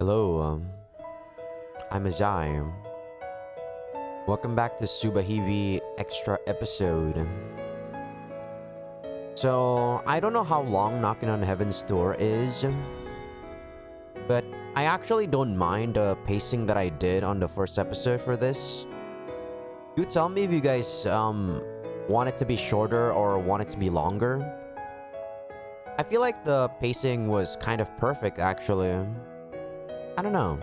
Hello, I'm Azai. Welcome back to Subahibi extra episode. So, I don't know how long Knockin' on Heaven's Door is, but I actually don't mind the pacing that I did on the first episode for this. You tell me if you guys want it to be shorter or want it to be longer. I feel like the pacing was kind of perfect, actually. I don't know.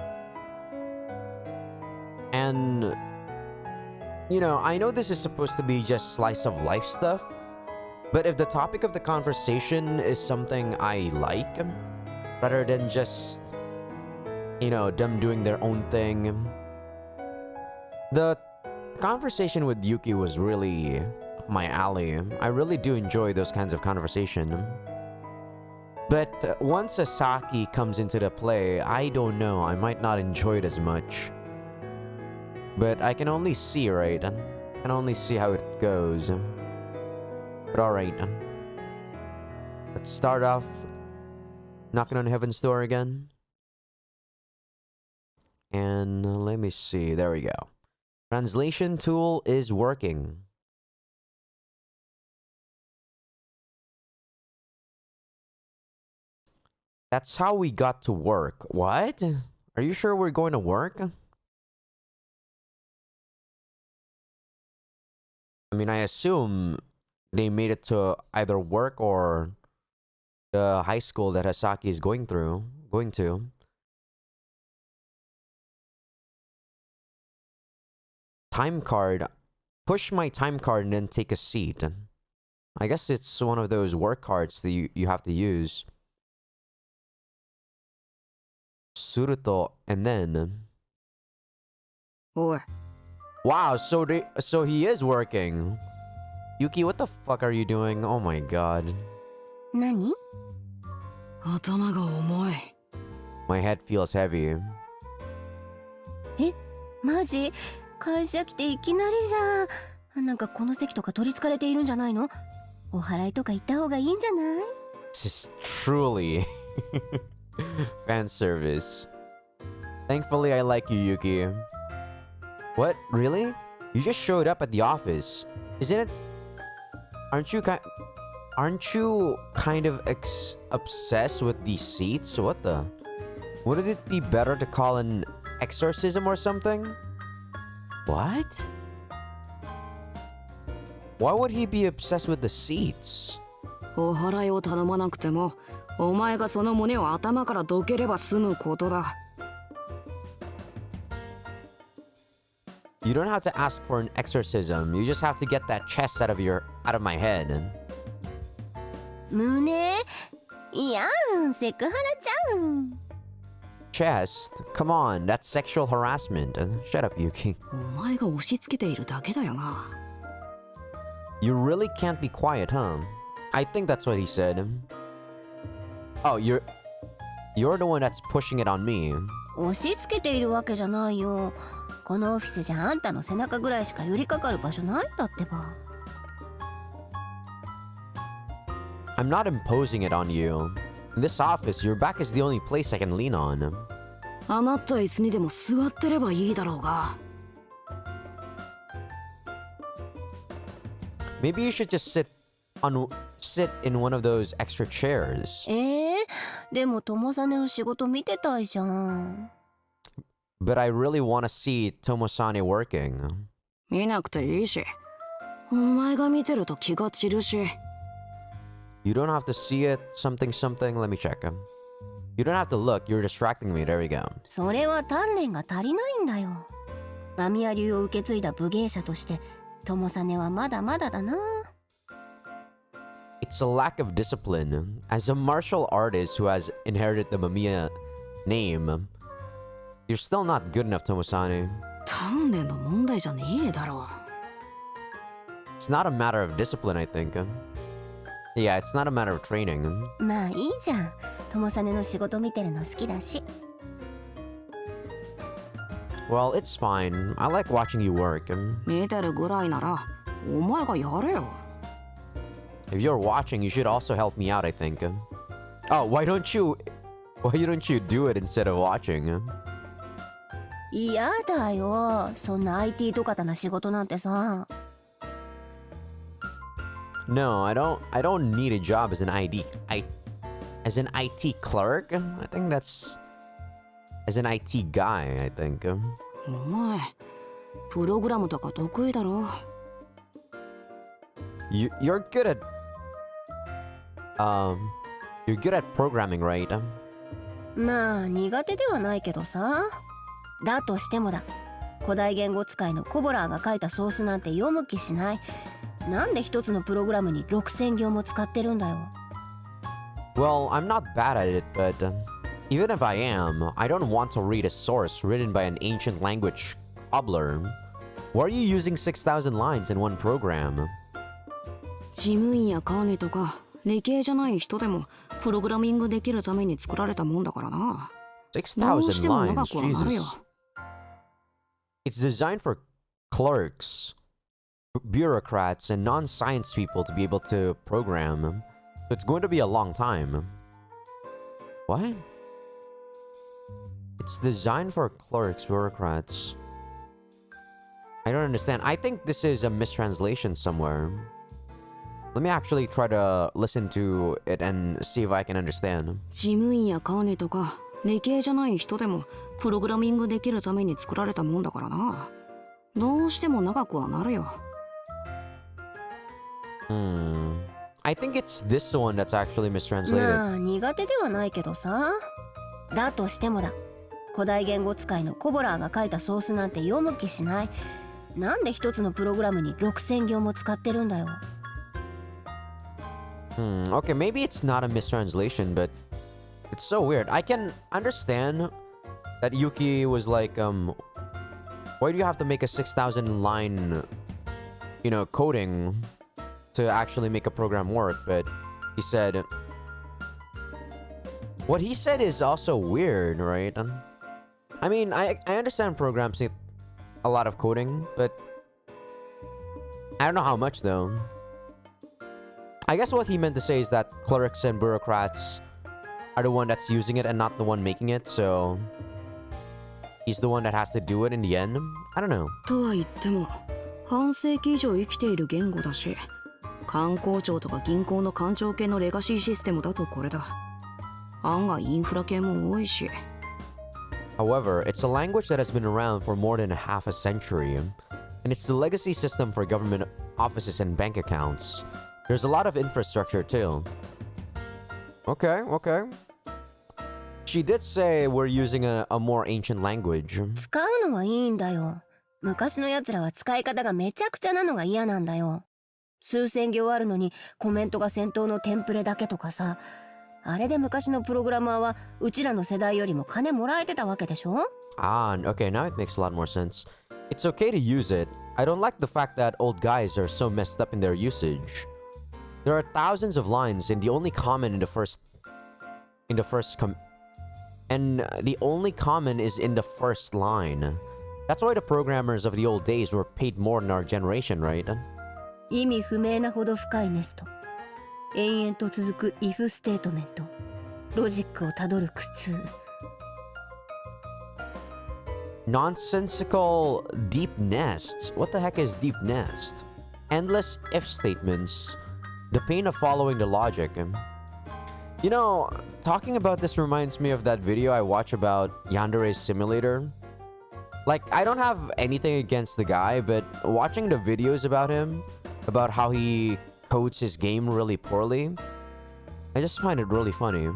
And, you know, I know this is supposed to be just slice of life stuff, but if the topic of the conversation is something I like, rather than just, you know, them doing their own thing. The conversation with Yuki was really up my alley. I really do enjoy those kinds of conversation. But once Sasaki comes into the play, I don't know, I might not enjoy it as much. But I can only see, right? I can only see how it goes. But alright. Let's start off knocking on Heaven's Door again. And let me see, there we go. Translation tool is working. That's how we got to work. What? Are you sure we're going to work? I mean, I assume they made it to either work or the high school that Hasaki is going to. Time card. Push my time card and then take a seat. I guess it's one of those work cards that you have to use. Suruto, and then... Or Wow, so he is working. Yuki, what the fuck are you doing? Oh my god. 何? 頭が重い。 My head feels heavy. え、マジ？会社来ていきなりじゃん。なんかこの席とか取り憑かれているんじゃないの？お祓いとか行った方がいいんじゃない？ This is truly fan service. Thankfully, I like you, Yuki. What? Really? You just showed up at the office. Isn't it? Aren't you kind of obsessed with these seats? What the? Wouldn't it be better to call an exorcism or something? What? Why would he be obsessed with the seats? お祓いを頼まなくても、お前がその胸を頭からどければ済むことだ。You don't have to ask for an exorcism. You just have to get that chest out of my head. 胸？いやん、セクハラちゃん。Chest? Come on, that's sexual harassment. Shut up, Yuki. お前が押し付けているだけだよな。You really can't be quiet, huh? I think that's what he said. Oh, you're the one that's pushing it on me. 押し付けているわけじゃないよ。このオフィスじゃあんたの背中ぐらいしか寄りかかる場所ないんだってば。I'm not imposing it on you. In this office, your back is the only place I can lean on. 余った椅子にでも座ってればいいだろうが。Maybe you should just sit in one of those extra chairs. でも友さねの仕事見てたいじゃん。But I really want to see Tomosane working. 見なくていいし。お前が見てると気が散るし。You don't have to see it, something. Let me check. You don't have to look, you're distracting me. There we go. それは鍛錬が足りないんだよ。間宮流を受け継いだ武芸者として、友さねはまだまだだな。It's a lack of discipline. As a martial artist who has inherited the Mamiya name, you're still not good enough, Tomosane. 鍛錬の問題じゃねえだろ。It's not a matter of discipline, I think. Yeah, it's not a matter of training. まあいいじゃん。友さねの仕事見てるの好きだし。Well, it's fine. I like watching you work. 見てるぐらいなら、お前がやれよ。If you're watching, you should also help me out, I think. Oh, why don't you Why don't you do it instead of watching? 嫌だよ、そんな IT とかたな仕事なんてさ。No, I don't need a job as an as an IT clerk. I think that's as an IT guy, I think. お前プログラムとか得意だろ。You're good at you're good at programming, right? まあ苦手ではないけどさ。だとしてもだ、古代言語使いのコボラーが書いたソースなんて読む気しない。なんで一つのプログラムに6000行も使ってるんだよ。Well, I'm not bad at it, but even if I am, I don't want to read a source written by an ancient language cobbler. Why are you using 6,000 lines in one program? 事務員や管理とか理系じゃない人でもプログラミングできるために作られたもんだからな。どうし6,000ても長 lines, くはなるよ。 Jesus. It's designed for clerks, bureaucrats, and non-science people to be able to program. So it's going to be a long time. What? It's designed for clerks, bureaucrats. I don't understand. I think this is a mistranslation somewhere. Let me actually try to listen to it and see if I can understand. 事務員や管理とか理系じゃない人でもプログラミングできるために作られたもんだからな。どうしても長くはなるよ。I think it's this one that's actually ま mistranslated. あ苦手ではないけどさ。だとしてもだ、古代言語使いのコボラーが書いたソースなんて読む気しない。なんで一つのプログラムに6000行も使ってるんだよ。Okay, maybe it's not a mistranslation, but it's so weird. I can understand that Yuki was like, why do you have to make a 6,000 line, coding to actually make a program work? But he said, what he said is also weird, right? I mean, I understand programs need a lot of coding, but I don't know how much though. I guess what he meant to say is that clerics and bureaucrats are the one that's using it and not the one making it, so he's the one that has to do it in the end. I don't know. とは言っても半世紀以上生きている言語だし、官公庁とか銀行の官庁系のレガシーシステムだとこれだ。案外インフラ系も多いし。However, it's a language that has been around for more than half a century, and it's the legacy system for government offices and bank accounts. There's a lot of infrastructure too. Okay. She did say we're using a more ancient language. 使うのはいいんだよ。昔のやつらは使い方がめちゃくちゃなのが嫌なんだよ。数千行あるのにコメントが先頭のテンプレだけとかさ。あれで昔のプログラマーはうちらの世代よりも金もらえてたわけでしょ？ Okay, now it makes a lot more sense. It's okay to use it. I don't like the fact that old guys are so messed up in their usage. There are thousands of lines, and the only common the only common is in the first line. That's why the programmers of the old days were paid more than our generation, right? 意味不明なほど深いネスト。延々と続く if ステートメント。ロジックをたどる苦痛。Nonsensical deep nests. What the heck is deep nest? Endless if statements. The pain of following the logic. Talking about this reminds me of that video I watch about Yandere's simulator. Like, I don't have anything against the guy, but watching the videos about him, about how he codes his game really poorly, I just find it really funny.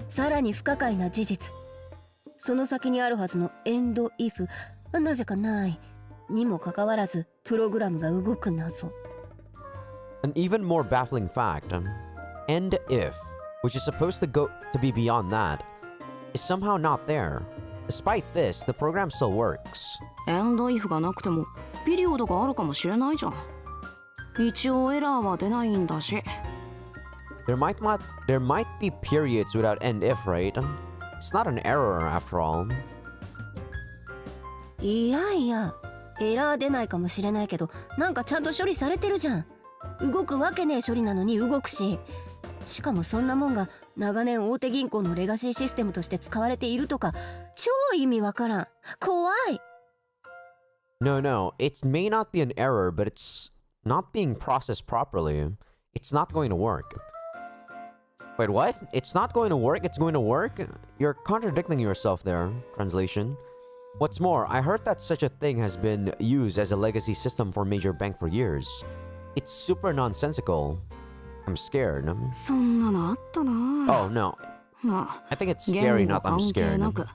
さらに不可解な事実。その先にあるはずの end if なぜかないにもかかわらずプログラムが動く謎。An even more baffling fact, end if, which is supposed to be beyond that, is somehow not there. Despite this, the program still works. エンドイフがなくてもピリオドがあるかもしれないじゃん。一応エラーは出ないんだし。There might be periods without end if, right? It's not an error after all. いやいや、エラー出ないかもしれないけど、なんかちゃんと処理されてるじゃん。動くわけねえ処理なのに動くし。しかもそんなもんが長年大手銀行のレガシーシステムとして使われているとか超意味わからん。怖い。 No, it may not be an error, but it's not being processed properly. It's not going to work. Wait, what? It's not going to work? It's going to work? You're contradicting yourself there, translation. What's more, I heard that such a thing has been used as a legacy system for a major bank for years. It's super nonsensical. I'm scared. そんなのあったな。 Oh, no. まあ I think it's scary, 言語 not that I'm 関係 scared. なく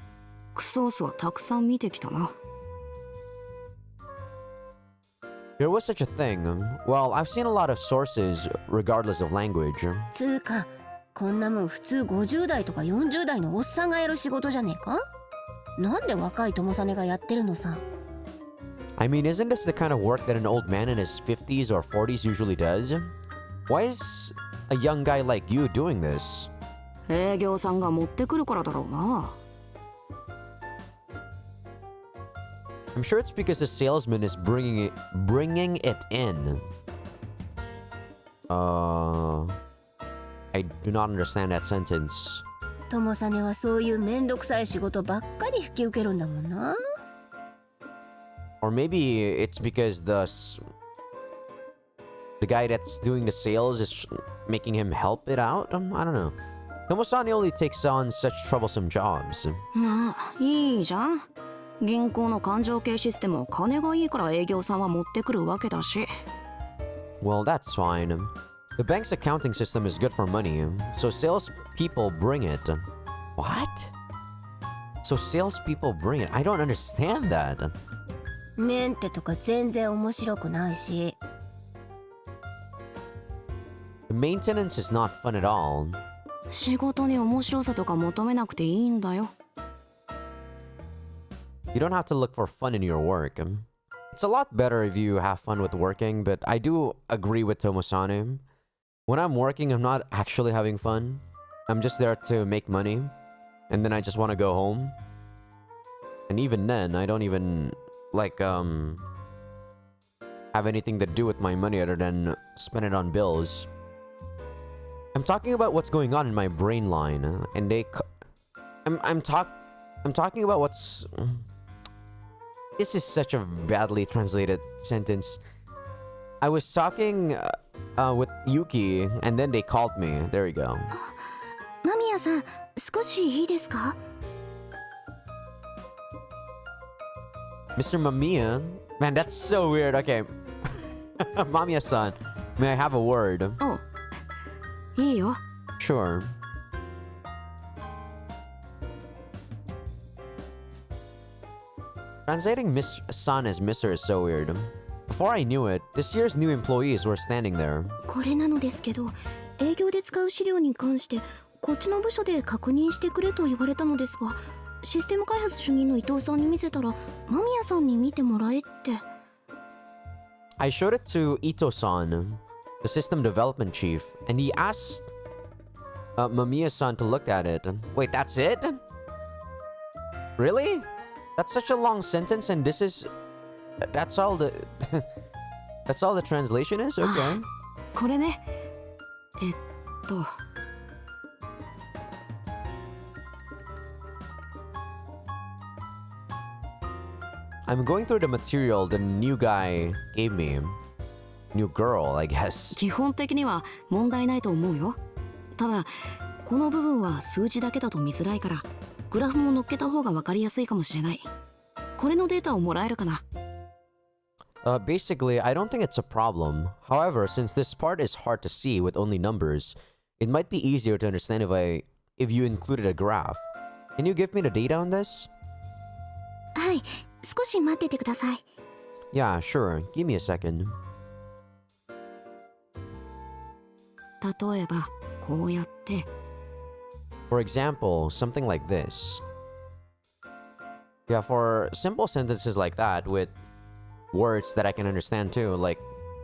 クソースはたくさん見てきたな。 There was such a thing. Well, I've seen a lot of sources, regardless of language. つうかこんなもん普通50代とか40代のおっさんがやる仕事じゃねえか。なんで若い友実がやってるのさ。 I mean, isn't this the kind of work that an old man in his 50s or 40s usually does? Why is a young guy like you doing this? 営業さんが持ってくるからだろうな。 I'm sure it's because the salesman is bringing it in. I do not understand that sentence. 友実はそういうめんどくさい仕事ばっかり引き受けるんだもんな。 Or maybe it's because the guy that's doing the sales is making him help it out? I don't know. Tomo-san only takes on such troublesome jobs. まあいいじゃん。銀行の勘定系システムを金がいいから営業さんは持ってくるわけだし。 Well, that's fine. The bank's accounting system is good for money, so salespeople bring it. What? So salespeople bring it? I don't understand that. メンテとか全然面白くないし。 The maintenance is not fun at all. 仕事に面白さとか求めなくていいんだよ。 You don't have to look for fun in your work. It's a lot better if you have fun with working, but I do agree with Tomo-san. When I'm working, I'm not actually having fun. I'm just there to make money, and then I just want to go home. And even then, I don't even have anything to do with my money other than spend it on bills. I'm talking about what's going on in my brain line, and I'm talking about what's. This is such a badly translated sentence. I was talking with Yuki, and then they called me. There we go. 間宮さん、少しいいですか？ Mr. Mamiya? Man, that's so weird. Okay. Mamiya-san, may I have a word? お、いいよ。 Sure. Translating Miss San as Mr. is so weird. Before I knew it, this year's new employees were standing there. これなのですけど、営業で使う資料に関してこっちの部署で確認してくれと言われたのですが、システム開発主任の伊藤さんに見せたら間宮さんに見てもらえって。 I showed it to Ito-san, the system development chief, and he asked Mamiya-san to look at it. Wait, that's it? Really? That's such a long sentence, and that's all the that's all the translation is? Okay. これね。I'm going through the material the new guy gave me. New girl, I guess. 基本的には問題ないと思うよ。ただこの部分は数字だけだと見づらいからグラフも載っけた方が分かりやすいかもしれない。これのデータをもらえるかな？ Basically, I don't think it's a problem. However, since this part is hard to see with only numbers, it might be easier to understand if you included a graph. Can you give me the data on this? はい、少し待っててください。 Yeah, sure. Give me a second. 例えばこうやって。 For example, something like this. Yeah, for simple sentences like that with words that I can understand too, like,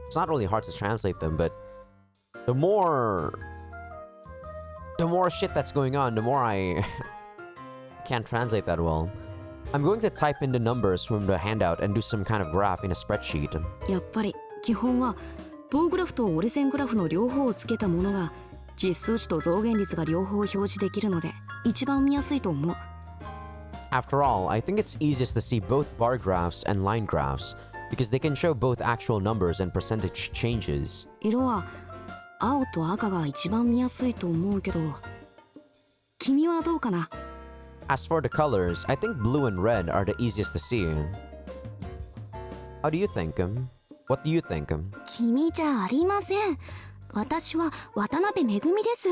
it's not really hard to translate them, but the more shit that's going on, the more I can't translate that well. I'm going to type in the numbers from the handout and do some kind of graph in a spreadsheet. やっぱり基本は棒グラフと折れ線グラフの両方をつけたものが実数値と増減率が両方表示できるので一番見やすいと思う。 After all, I think it's easiest to see both bar graphs and line graphs because they can show both actual numbers and percentage changes. 色は青と赤が一番見やすいと思うけど、君はどうかな？ As for the colors, I think blue and red are the easiest to see. How do you think? What do you think? 君じゃありません。私は渡辺めぐみです。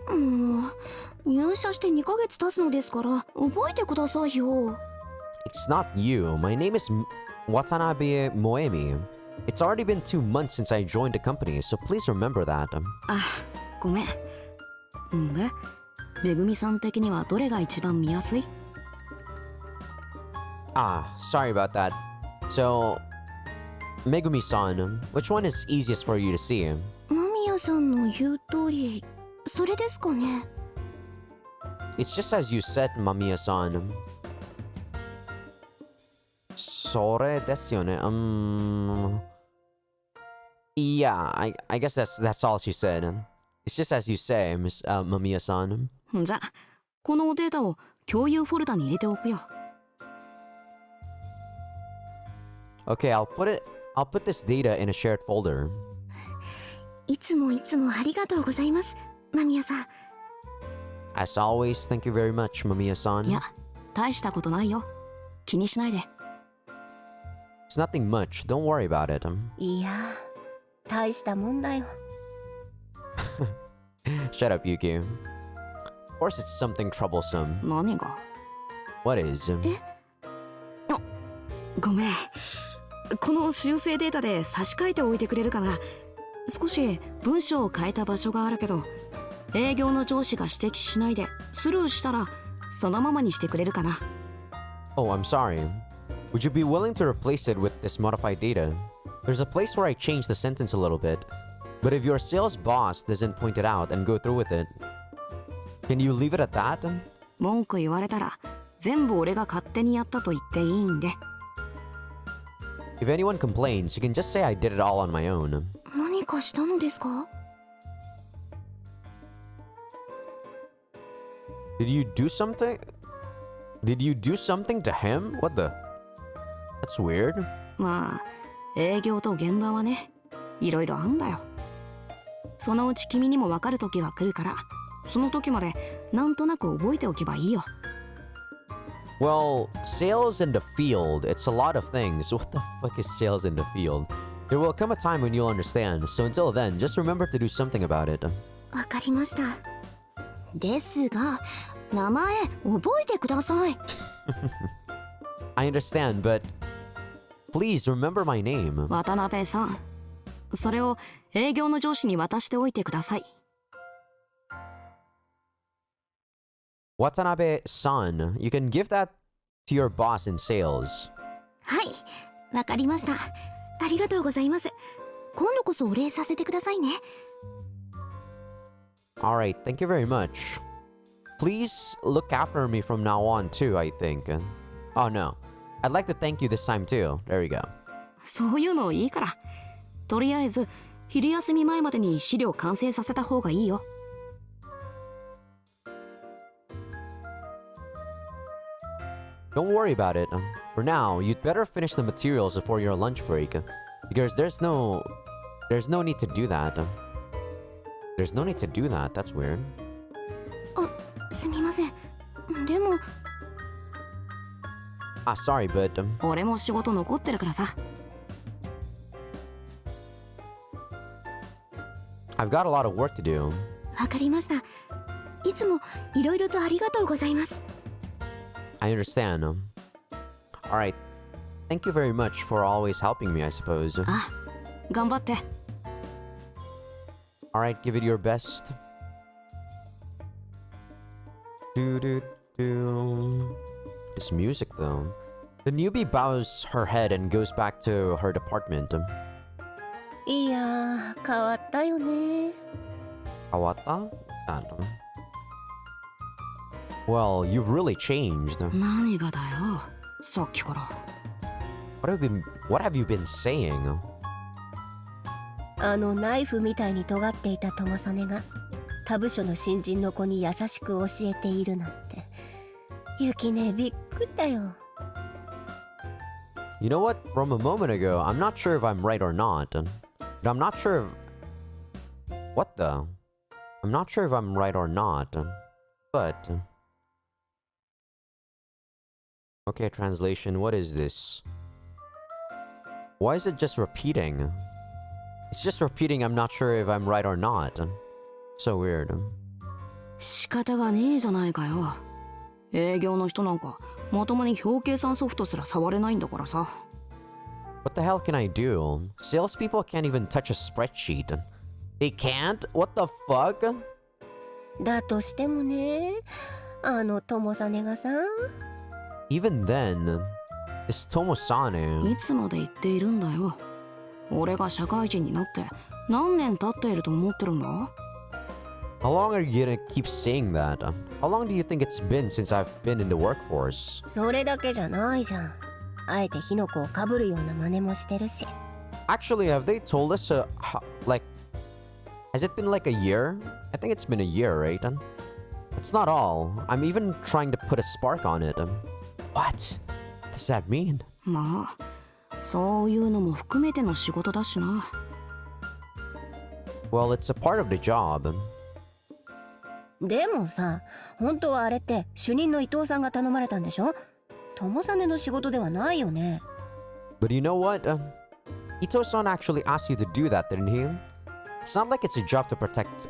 もう入社して2ヶ月経つのですから覚えてくださいよ。 It's not you. My name is Watanabe Moemi. It's already been 2 months since I joined the company, so please remember that. あ、ごめん。で、めぐみさん的にはどれが一番見やすい？ Sorry about that. So, Megumi-san, which one is easiest for you to see? 間宮さんの言う通り、それですかね。 It's just as you said, Mamiya-san. それですよね. Yeah, I guess that's all she said. It's just as you say, Miss Mamiya-san. じゃ、このデータを共有フォルダに入れておくよ。 Okay, I'll put this data in a shared folder. いつもありがとうございます、間宮さん。 As always, thank you very much, い Mamiya-san. や、大したことないよ。気にしないで。 It's nothing much. Don't worry about it. いや大したもんだよ。 Shut up, Yuki. Of course, it's something troublesome. 何が？ What is? ごめん。この修正データで差し替えておいてくれるかな。少し文章を変えた場所があるけど、営業の上司が指摘しないでスルーしたらそのままにしてくれるかな。 Oh, I'm sorry. Would you be willing to replace it with this modified data? There's a place where I changed the sentence a little bit, but if your sales boss doesn't point it out and go through with it, can you leave it at that? 文句言われたら全部俺が勝手にやったと言っていいんで。 If anyone complains, you can just say I did it all on my own. 何かしたのですか？ Did you do something? Did you do something to him? What the? That's weird. まあ営業と現場はね、いろいろあんだよ。そのうち君にも分かる時が来るから、その時までなんとなく覚えておけばいいよ。 Well, sales in the field, it's a lot of things. What the fuck is sales in the field? There will come a time when you'll understand, so until then, just remember to do something about it. わかりました。ですが、名前覚えてください。I understand, but please remember my name. 渡辺さん、それを営業の上司に渡しておいてください。 Watanabe-san, you can give that to your boss in sales. はい、わかりました。ありがとうございます。今度こそお礼させてくださいね。 Alright, thank you very much. Please look after me from now on too, I think. Oh no, I'd like to thank you this time too. There we go. そういうのいいから。とりあえず昼休み前までに資料完成させた方がいいよ。 Don't worry about it. For now, you'd better finish the materials before your lunch break, because there's no need to do that. There's no need to do that. That's weird. あ、すみません。でも Sorry, but 俺も仕事残ってるからさ。 I've got a lot of work to do. わかりました。いつもいろいろとありがとうございます。 I understand. Alright. Thank you very much for always helping me, I suppose. あ、頑張って。 Alright, give it your best. This music, though. The newbie bows her head and goes back to her department. いや変わったよね。 Kawata? Well, you've really changed. 何がだよ、さっきから。 What have you been saying? あのナイフみたいに尖っていた友曽根が他部署の新人の子に優しく教えているなんて。ユキね、びっくりだよ。You know what? From a moment ago, I'm not sure if I'm right or not. But I'm not sure if... What the? I'm not sure if I'm right or not. But... Okay, translation. What is this? Why is it just repeating? It's just repeating, I'm not sure if I'm right or not. So weird. 仕方がねえじゃないかよ。営業の人なんかまともに表計算ソフトすら触れないんだからさ。What the hell can I do? Salespeople can't even touch a spreadsheet. They can't? What the fuck? だとしてもね、友さねがさ。Even then, this Tomosane... いつまで言っているんだよ。俺が社会人になって何年経っていると思ってるんだ？ How long are you gonna keep saying that? How long do you think it's been since I've been in the workforce? それだけじゃないじゃん。あえて火の粉をかぶるような真似もしてるし。Actually, have they told us, like... Has it been like a year? I think it's been a year, right? It's not all. I'm even trying to put a spark on it. What does that mean? まあ、そういうのも含めての仕事だしな。Well, it's a part of the job. でもさ、本当はあれって主任の伊藤さんが頼まれたんでしょ？友さねの仕事ではないよね。But you know what? Ito-san actually asked you to do that, didn't he? It's not like it's a job to protect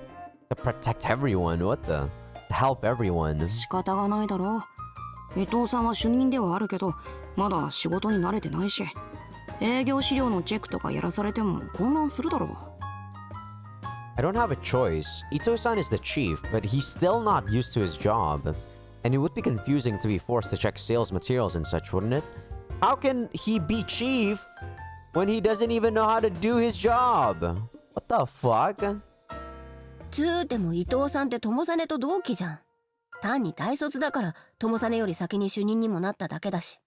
everyone. What the? To help everyone. 仕方がないだろう。伊藤さんは主任ではあるけど、まだ仕事に慣れてないし、営業資料のチェックとかやらされても混乱するだろう。I don't have a choice. Ito-san is the chief, but he's still not used to his job. And it would be confusing to be forced to check sales materials and such, wouldn't it? How can he be chief when he doesn't even know how to do his job? What the fuck? つーでも伊藤さんって友さねと同期じゃん。単に大卒だから友さねより先に主任にもなっただけだし。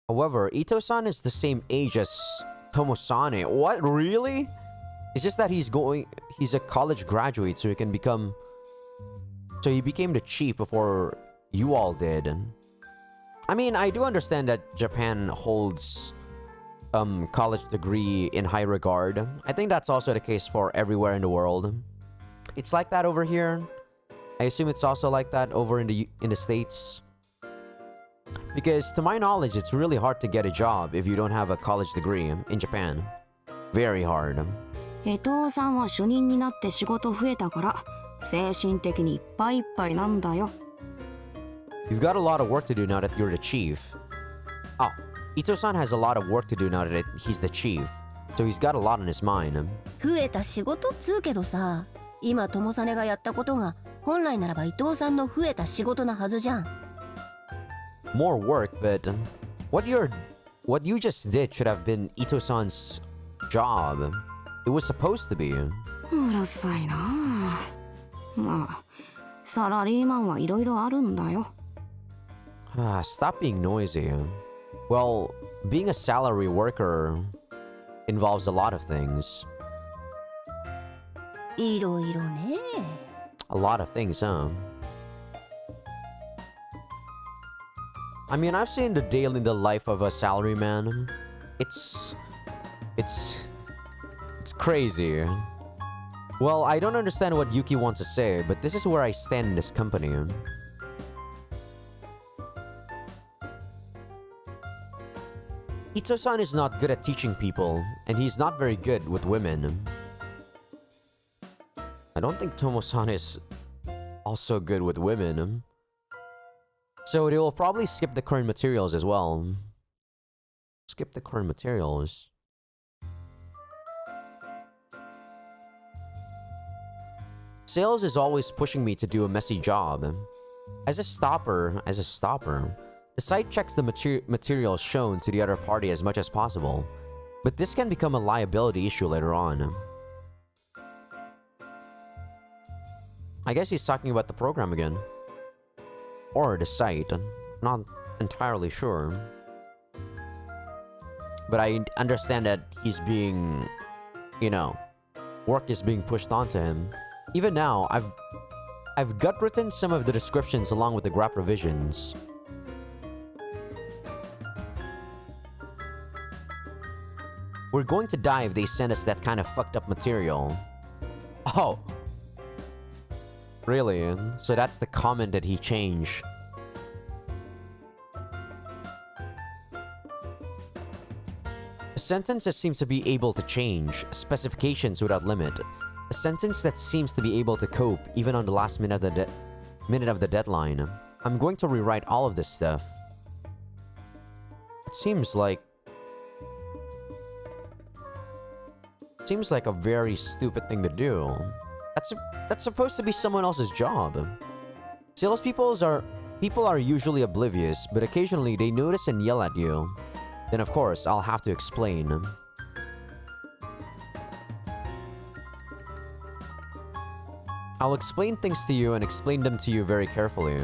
However, Ito-san is the same age as Tomosane. What? Really? It's just that he's a college graduate, so he became the chief before you all did. I mean, I do understand that Japan holds college degree in high regard. I think that's also the case for everywhere in the world. It's like that over here. I assume it's also like that over in the States. Because to my knowledge, it's really hard to get a job if you don't have a college degree in Japan. Very hard. 伊藤さんは主任になって仕事増えたから精神的にいっぱいいっぱいなんだよ。You've got a lot of work to do now that you're the chief. Oh, Ito-san has a lot of work to do now that he's the chief. So he's got a lot on his mind. 増えた仕事っつうけどさ、今友さねがやったことが本来ならば伊藤さんの増えた仕事なはずじゃん。More work, but what you just did should have been Ito-san's job. It was supposed to be. うるさいなあ。まあ、サラリーマンはいろいろあるんだよ。Stop being noisy. Well, being a salary worker involves a lot of things. いろいろね。A lot of things, huh? I mean, I've seen the day in the life of a salaryman. It's crazy. Well, I don't understand what Yuki wants to say, but this is where I stand in this company. Ito-san is not good at teaching people, and he's not very good with women. I don't think Tomo-san is also good with women. So they will probably skip the current materials as well. Skip the current materials. Sales is always pushing me to do a messy job. As a stopper, the site checks the materials shown to the other party as much as possible. But this can become a liability issue later on. I guess he's talking about the program again. Or the site. Not entirely sure. But I understand that he's being, work is being pushed onto him. Even now, I've gut written some of the descriptions along with the graph revisions. We're going to die if they send us that kind of fucked up material. Oh. Really? So that's the comment that he changed. A sentence that seems to be able to change specifications without limit. A sentence that seems to be able to cope even on the last minute of the deadline. I'm going to rewrite all of this stuff. It seems like a very stupid thing to do. That's supposed to be someone else's job. Salespeople are usually oblivious, but occasionally they notice and yell at you. Then of course, I'll have to explain. I'll explain things to you and explain them to you very carefully.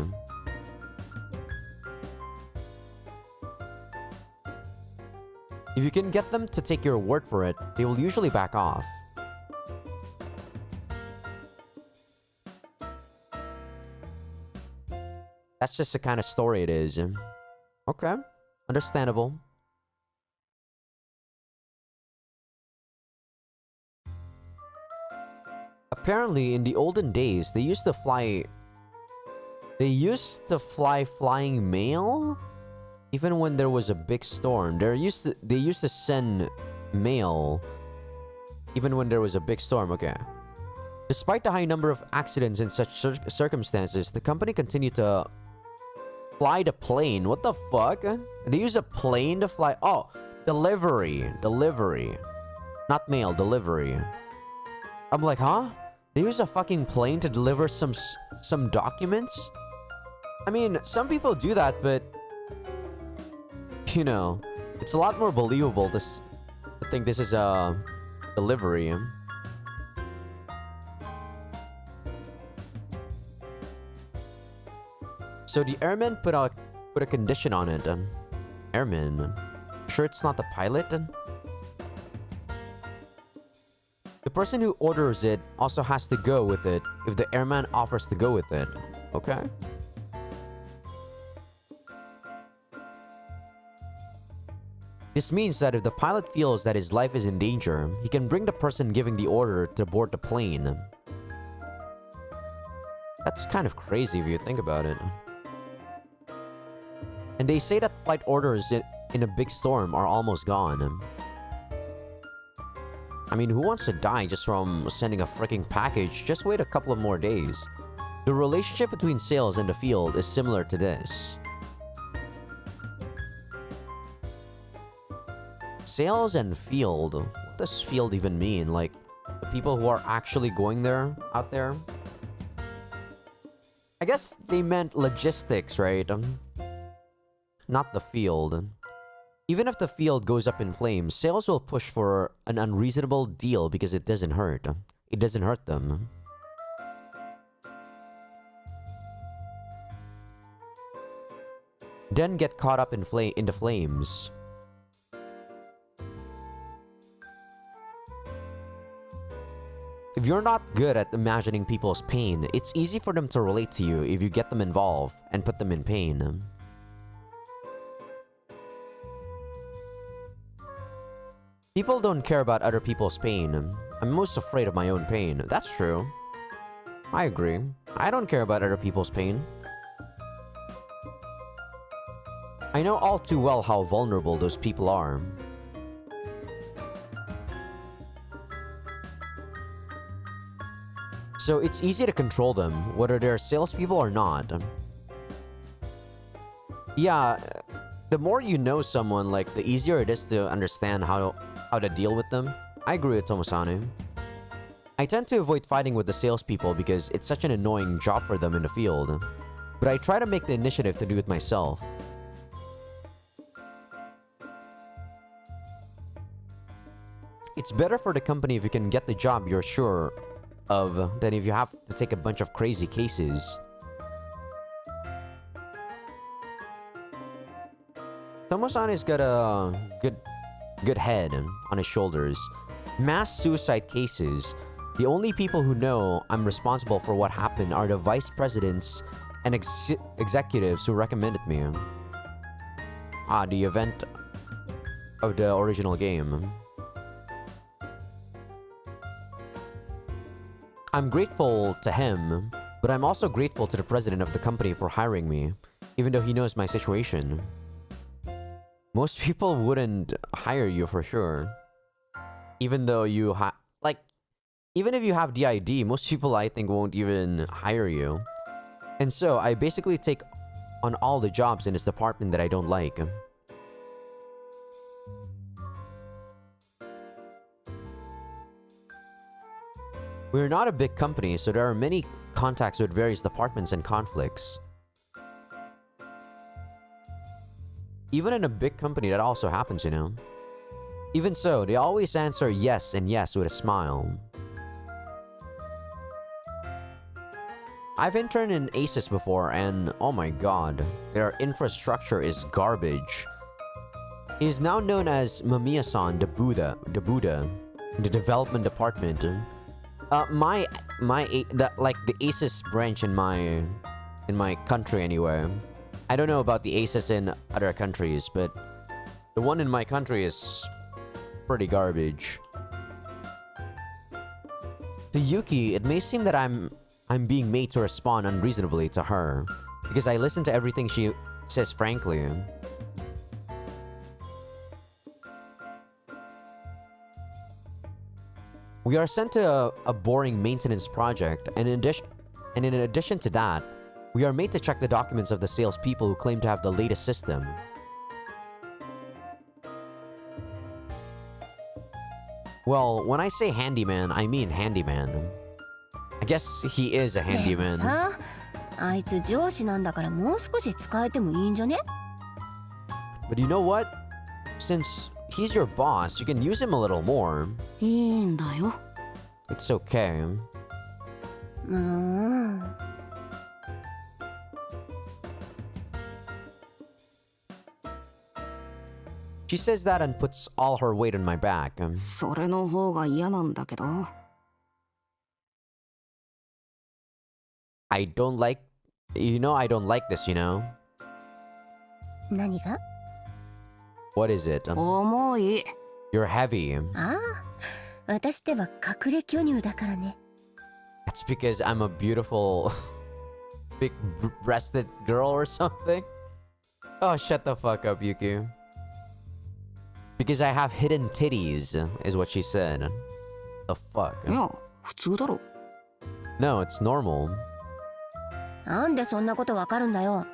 If you can get them to take your word for it, they will usually back off. That's just the kind of story it is. Okay, understandable. Apparently, in the olden days, they used to fly flying mail? Even when there was a big storm. They used to send mail even when there was a big storm. Okay. Despite the high number of accidents in such circumstances, the company continued to fly the plane. What the fuck? They use a plane to fly. Oh, delivery. Not mail, delivery. I'm like, huh? They use a fucking plane to deliver some documents? I mean, some people do that, but you know, it's a lot more believable to think this is a delivery. So the airman put a condition on it. Airman, sure it's not the pilot? The person who orders it also has to go with it if the airman offers to go with it. Okay? This means that if the pilot feels that his life is in danger, he can bring the person giving the order to board the plane. That's kind of crazy if you think about it. And they say that flight orders in a big storm are almost gone. I mean, who wants to die just from sending a freaking package? Just wait a couple of more days. The relationship between sales and the field is similar to this. Sales and field? What does field even mean? Like, the people who are actually going there, out there? I guess they meant logistics, right? Not the field. Even if the field goes up in flames, sales will push for an unreasonable deal because it doesn't hurt. It doesn't hurt them. Then get caught up in the flames. If you're not good at imagining people's pain, it's easy for them to relate to you if you get them involved and put them in pain. People don't care about other people's pain. I'm most afraid of my own pain. That's true. I agree. I don't care about other people's pain. I know all too well how vulnerable those people are. So it's easy to control them, whether they're salespeople or not. Yeah, the more you know someone, like, the easier it is to understand how to deal with them. I agree with Tomosane. I tend to avoid fighting with the salespeople because it's such an annoying job for them in the field. But I try to make the initiative to do it myself. It's better for the company if you can get the job you're sure of than if you have to take a bunch of crazy cases. Tomosane's got a good head on his shoulders. Mass suicide cases. The only people who know I'm responsible for what happened are the vice presidents and executives who recommended me. Ah, the event of the original game. I'm grateful to him, but I'm also grateful to the president of the company for hiring me, even though he knows my situation. Most people wouldn't hire you for sure. Even though you even if you have the ID, most people I think won't even hire you. And so I basically take on all the jobs in this department that I don't like. We're not a big company, so there are many contacts with various departments and conflicts. Even in a big company, that also happens, you know. Even so, they always answer yes and yes with a smile. I've interned in ASUS before, and oh my god, their infrastructure is garbage. He is now known as Mamiya-san the Buddha in the development department. The ASUS branch in my country anyway. I don't know about the ASUS in other countries, but the one in my country is pretty garbage. To Yuki, it may seem that I'm being made to respond unreasonably to her because I listen to everything she says frankly. We are sent to a boring maintenance project, and in addition to that, we are made to check the documents of the salespeople who claim to have the latest system. Well, when I say handyman, I mean handyman. I guess he is a でも handyman. さ、あいつ上司なんだからもう少し使えてもいいんじゃね？ But you know what? Since he's your boss, you can use him a little more. いいんだよ。 It's okay. She says that and puts all her weight on my back. それの方が嫌なんだけど。I don't like... You know I don't like this, you know? 何が？ What is it? 重い。 You're heavy. ああ、私ってば隠れ巨乳だからね。 That's because I'm a beautiful... big-breasted girl or something? Oh, shut the fuck up, Yuki. Because I have hidden titties, is what she said. The fuck? いや、普通だろ。 No, it's normal. なんでそんなことわかるんだよ。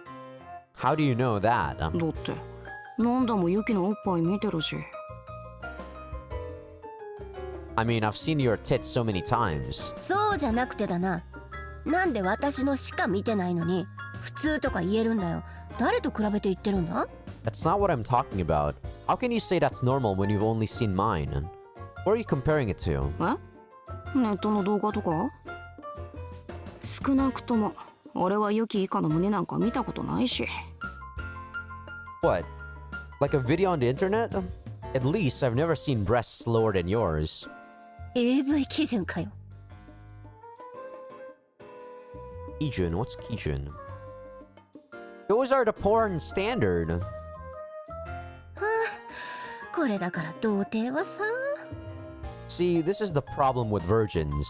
How do you know that? だって、何度もユキのおっぱい見てるし。 I mean, I've seen your tits so many times. そうじゃなくてだな。なんで私のしか見てないのに普通とか言えるんだよ。誰と比べて言ってるんだ？ That's not what I'm talking about. How can you say that's normal when you've only seen mine? What are you comparing it to? え？ネットの動画とか？少なくとも俺はユキ以下の胸なんか見たことないし。 What? Like a video on the internet? At least I've never seen breasts lower than yours. AV 基準かよ。 Kijun? What's Kijun? Those are the porn standard. これだから童貞はさ。 See, this is the problem with virgins.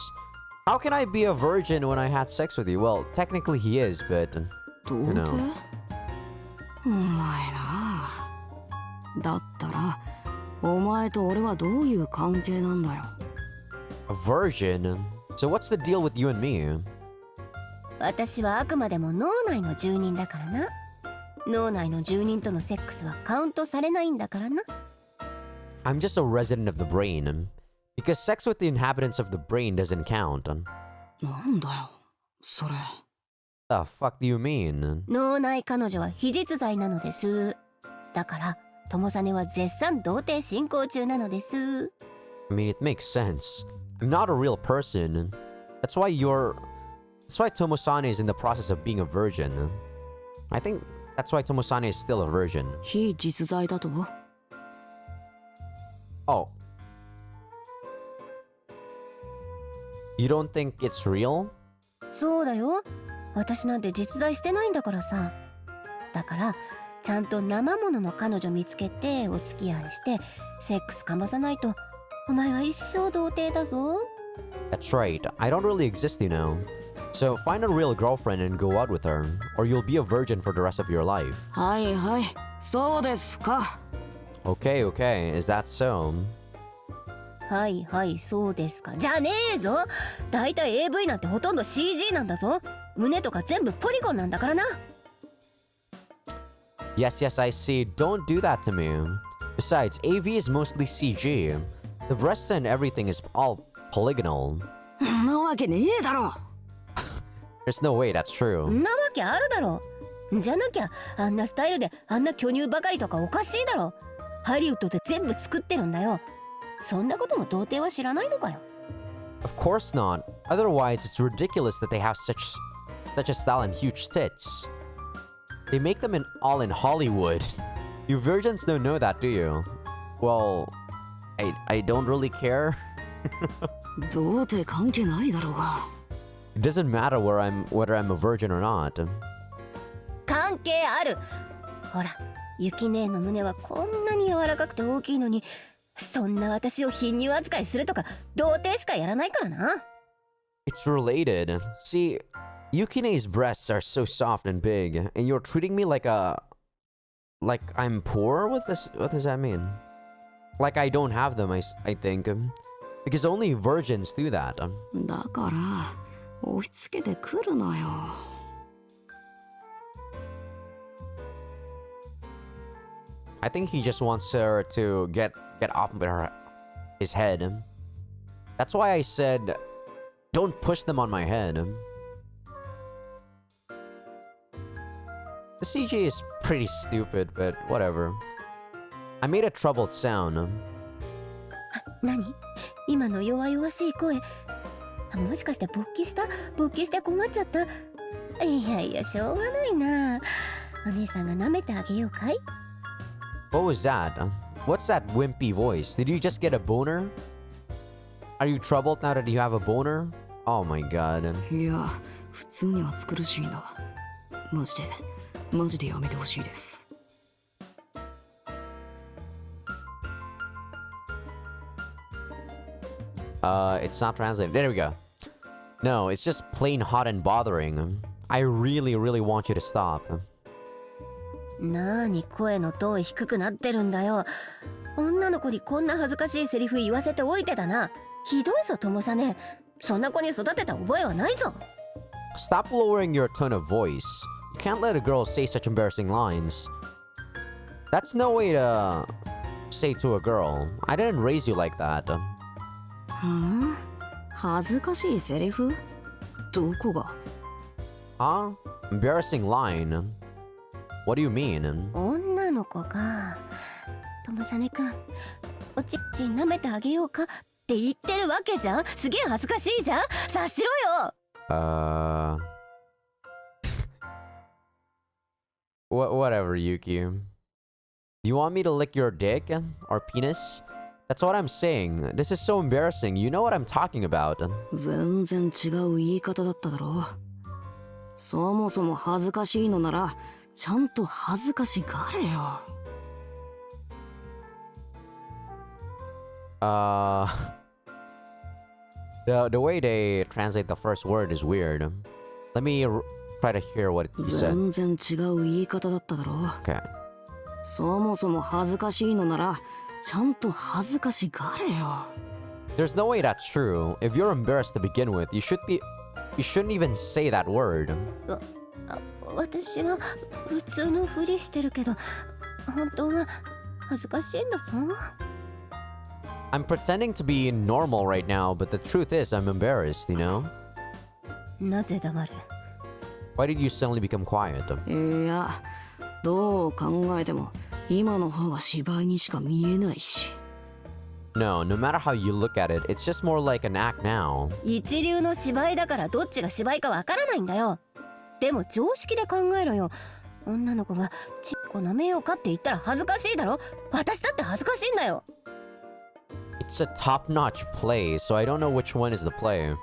How can I be a virgin when I had sex with you? Well, technically he is, but... 童 You know. 貞？お前な。だったら、お前と俺はどういう関係なんだよ。 A virgin? So what's the deal with you and me? 私はあくまでも脳内の住人だからな。脳内の住人とのセックスはカウントされないんだからな。 I'm just a resident of the brain. Because sex with the inhabitants of the brain doesn't count. なんだよ、それ。 The fuck do you mean? 脳内彼女は非実在なのです。だから友実は絶賛童貞進行中なのです。 I mean, it makes sense. I'm not a real person. That's why Tomosane is in the process of being a virgin. I think that's why Tomosane is still a virgin. 非実在だと？ Oh. You don't think it's real? そうだよ。私なんて実在してないんだからさ。だからちゃんと生ものの彼女見つけてお付き合いしてセックスかまさないとお前は一生童貞だぞ。 That's right. I don't really exist, you know. So find a real girlfriend and go out with her, or you'll be a virgin for the rest of your life. はいはい、そうですか。 Okay, okay. Is that so? はいはいそうですかじゃねえぞ。だいたい AV なんてほとんど CG なんだぞ。胸とか全部ポリゴンなんだからな。 Yes, yes, I see. Don't do that to me. Besides, AV is mostly CG. The breasts and everything is all polygonal. んなわけねえだろ。 There's no way that's ん true. なわけあるだろ。じゃなきゃあんなスタイルであんな巨乳ばかりとかおかしいだろ。ハリウッドで全部作ってるんだよ。そんなことも童貞は知らないのかよ。 Of course not. Otherwise, it's ridiculous that they have such a style and huge tits. They make them all in Hollywood. You virgins don't know that, do you? Well, I don't really care. 童貞関係ないだろうが。 It doesn't matter whether I'm a virgin or not. 関係ある。ほらユキ姉の胸はこんなに柔らかくて大きいのにそんな私を貧乳扱いするとか童貞しかやらないからな。 It's related. See, Yukine's breasts are so soft and big, and you're treating me like I'm poor? What does that mean? Like I don't have them, I think. Because only virgins do that. だから押し付けてくるなよ。 I think he just wants her to get off of his head. That's why I said, don't push them on my head. The CG is pretty stupid, but whatever. I made a troubled sound. 何今の弱々しい声。もしかして勃起した勃起して困っちゃった。いやいやしょうがないな。お姉さんが舐めてあげようかい。 What was that? What's that wimpy voice? Did you just get a boner? Are you troubled now that you have a boner? Oh my god. いや、普通に暑苦しいな。マジでやめてほしいです。 It's not translated. There we go. No, it's just plain hot and bothering. I really, really want you to stop. なーに声のトーン低くなってるんだよ。女の子にこんな恥ずかしいセリフ言わせておいてだな。ひどいぞ友さね。そんな子に育てた覚えはないぞ。 Stop lowering your tone of voice. You can't let a girl say such embarrassing lines. That's no way to say to a girl. I didn't raise you like that. はあ、恥ずかしいセリフ？どこが？ Huh? Embarrassing line? What do you mean? 女の子か。友さねくん、おちっち舐めてあげようかって言ってるわけじゃん。すげえ恥ずかしいじゃん。察しろよ。Whatever, Yuki. You want me to lick your dick or penis? That's what I'm saying. This is so embarrassing. You know what I'm talking about. 全然違う言い方だっただろ。そもそも恥ずかしいのならちゃんと恥ずかしがれよ。The way they translate the first word is weird. Let me try to hear what you said. 全然違う言い方だっただろ。Okay. そもそも恥ずかしいのならちゃんと恥ずかしがれよ。 There's no way that's true. If you're embarrassed to begin with, you shouldn't even say that word. 私は普通のふりしてるけど、本当は恥ずかしいんだぞ。I'm pretending to be normal right now, but the truth is I'm embarrassed, you know? なぜ黙る？ Why did you suddenly become quiet? いや、どう考えても今の方が芝居にしか見えないし。No matter how you look at it, it's just more like an act now. 一流の芝居だからどっちが芝居かわからないんだよ。でも常識で考えろよ。女の子がちっこ舐めようかって言ったら恥ずかしいだろ。私だって恥ずかしいんだよ。 It's a top-notch play, so I don't know which one is the play.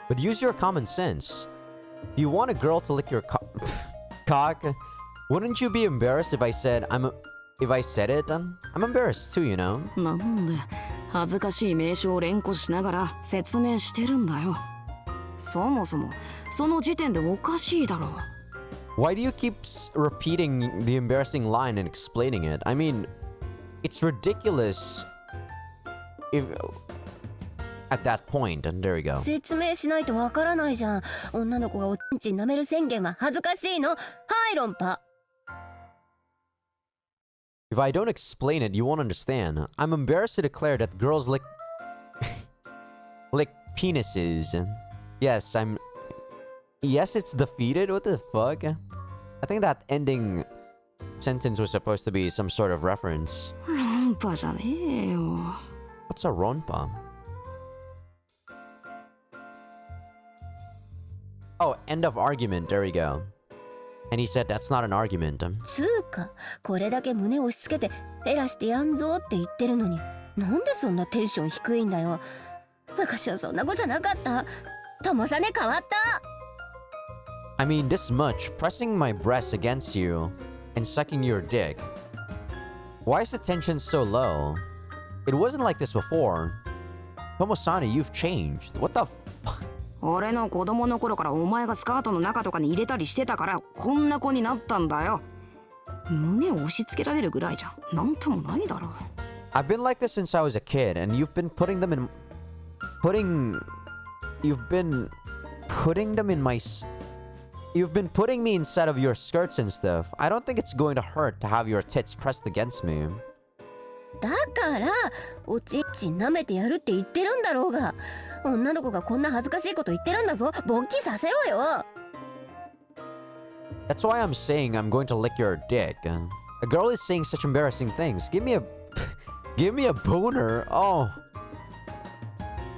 But use your common sense. Do you want a girl to lick your cock? Wouldn't you be embarrassed if I said it? I'm embarrassed too, you know. なんで恥ずかしい名称を連呼しながら説明してるんだよ。そもそもその時点でおかしいだろう。Why do you keep repeating the embarrassing line and explaining it? I mean, it's ridiculous if at that point, and there we go. 説明しないとわからないじゃん。女の子がおちんちん舐める宣言は恥ずかしいの。はい論破。If I don't explain it, you won't understand. I'm embarrassed to declare that girls lick lick penises. Yes, Yes, it's defeated? What the fuck? I think that ending sentence was supposed to be some sort of reference. 論破じゃねえよ。What's a ronpa? Oh, end of argument. There we go. And he said that's not an argument. つうか、これだけ胸押し付けてフェラしてやんぞって言ってるのに、なんでそんなテンション低いんだよ。昔はそんな子じゃなかった。友さね変わった。I mean, this much, pressing my breast against you and sucking your dick. Why is the tension so low? It wasn't like this before. Tomosani, you've changed. What the fuck? 俺の子供の頃からお前がスカートの中とかに入れたりしてたからこんな子になったんだよ。胸を押し付けられるぐらいじゃなんともないだろう。I've been like this since I was a kid, and you've been putting them in me inside of your skirts and stuff. I don't think it's going to hurt to have your tits pressed against me. だからおちんちん舐めてやるって言ってるんだろうが、女の子がこんな恥ずかしいこと言ってるんだぞ。勃起させろよ。That's why I'm saying I'm going to lick your dick. A girl is saying such embarrassing things. Give me a boner. Oh.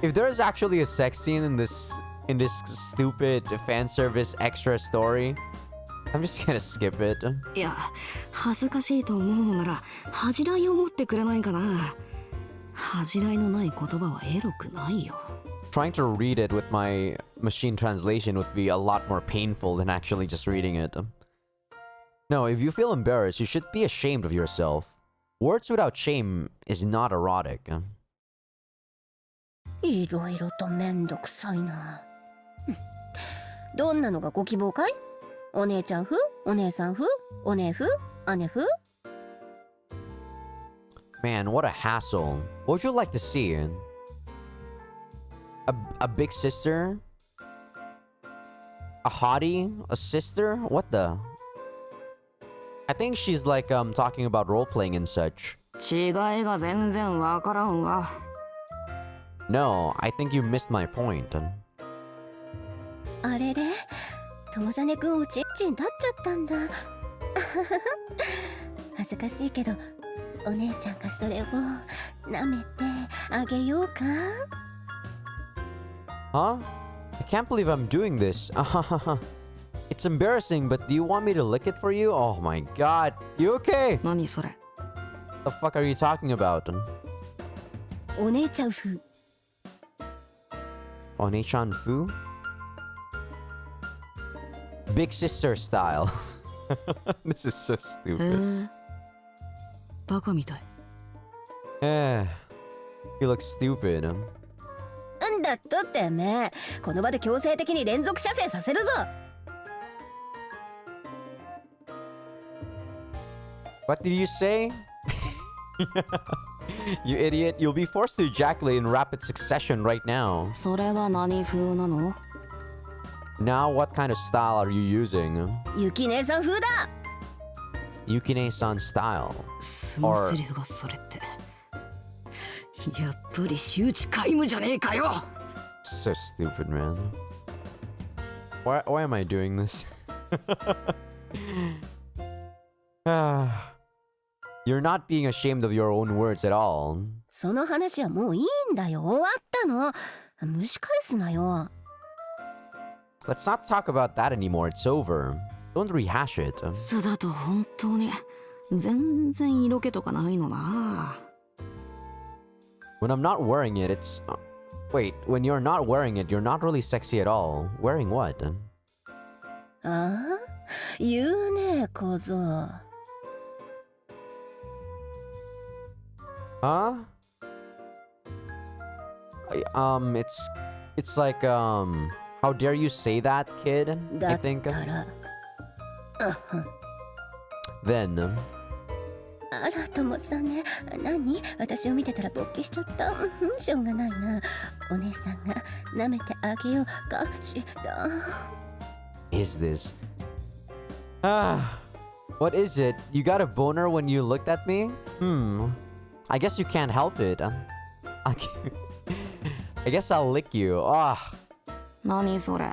If there is actually a sex scene in this stupid fan service extra story, I'm just gonna skip it. いや恥ずかしいと思うのなら恥じらいを持ってくれないかな。恥じらいのない言葉はエロくないよ。Trying to read it with my machine translation would be a lot more painful than actually just reading it. No, if you feel embarrassed, you should be ashamed of yourself. Words without shame is not erotic. いろいろとめんどくさいな。どんなのがご希望かい？お姉ちゃん風？お姉さん風？お姉風？姉風？ Man, what a hassle. What would you like to see? A big sister? A hottie? A sister? What the? I think she's like talking about role-playing and such. 違いが全然わからんわ。No, I think you missed my point. あれれ、友実くんおちんちん立っちゃったんだ。恥ずかしいけど、お姉ちゃんがそれを舐めてあげようか？ Huh? I can't believe I'm doing this. It's embarrassing, but do you want me to lick it for you? Oh my god. You okay? 何それ？ The fuck are you talking about? お姉ちゃん風。Onechan Fu? Big sister style. This is so stupid. バカみたい。Eh, you look stupid. んだっとってめえ、この場で強制的に連続射精させるぞ。What did you say? You idiot, you'll be forced to ejaculate in rapid succession right now. それは何風なの？ Now, what kind of style are you using? ゆき姉さん風だ。 Yukine-san style. そのセリフがそれって。やっぱり周知皆無じゃねえかよ。 So stupid, man. Why am I doing this? You're not being ashamed of your own words at all. その話はもういいんだよ。終わったの。蒸し返すなよ。Let's not talk about that anymore. It's over. Don't rehash it. 素だと本当に全然色気とかないのな。 When I'm not wearing it, Wait, when you're not wearing it, you're not really sexy at all. Wearing what? ああ、言うね、小僧。Huh? It's like, how dare you say that, kid? だ I った think. ら。Then, あら、ともさんね。何？私を見てたら勃起しちゃった。しょうがないな。お姉さんが舐めてあげようかしら。is this? What is it? You got a boner when you looked at me? I guess you can't help it. I guess I'll lick you. 何それ、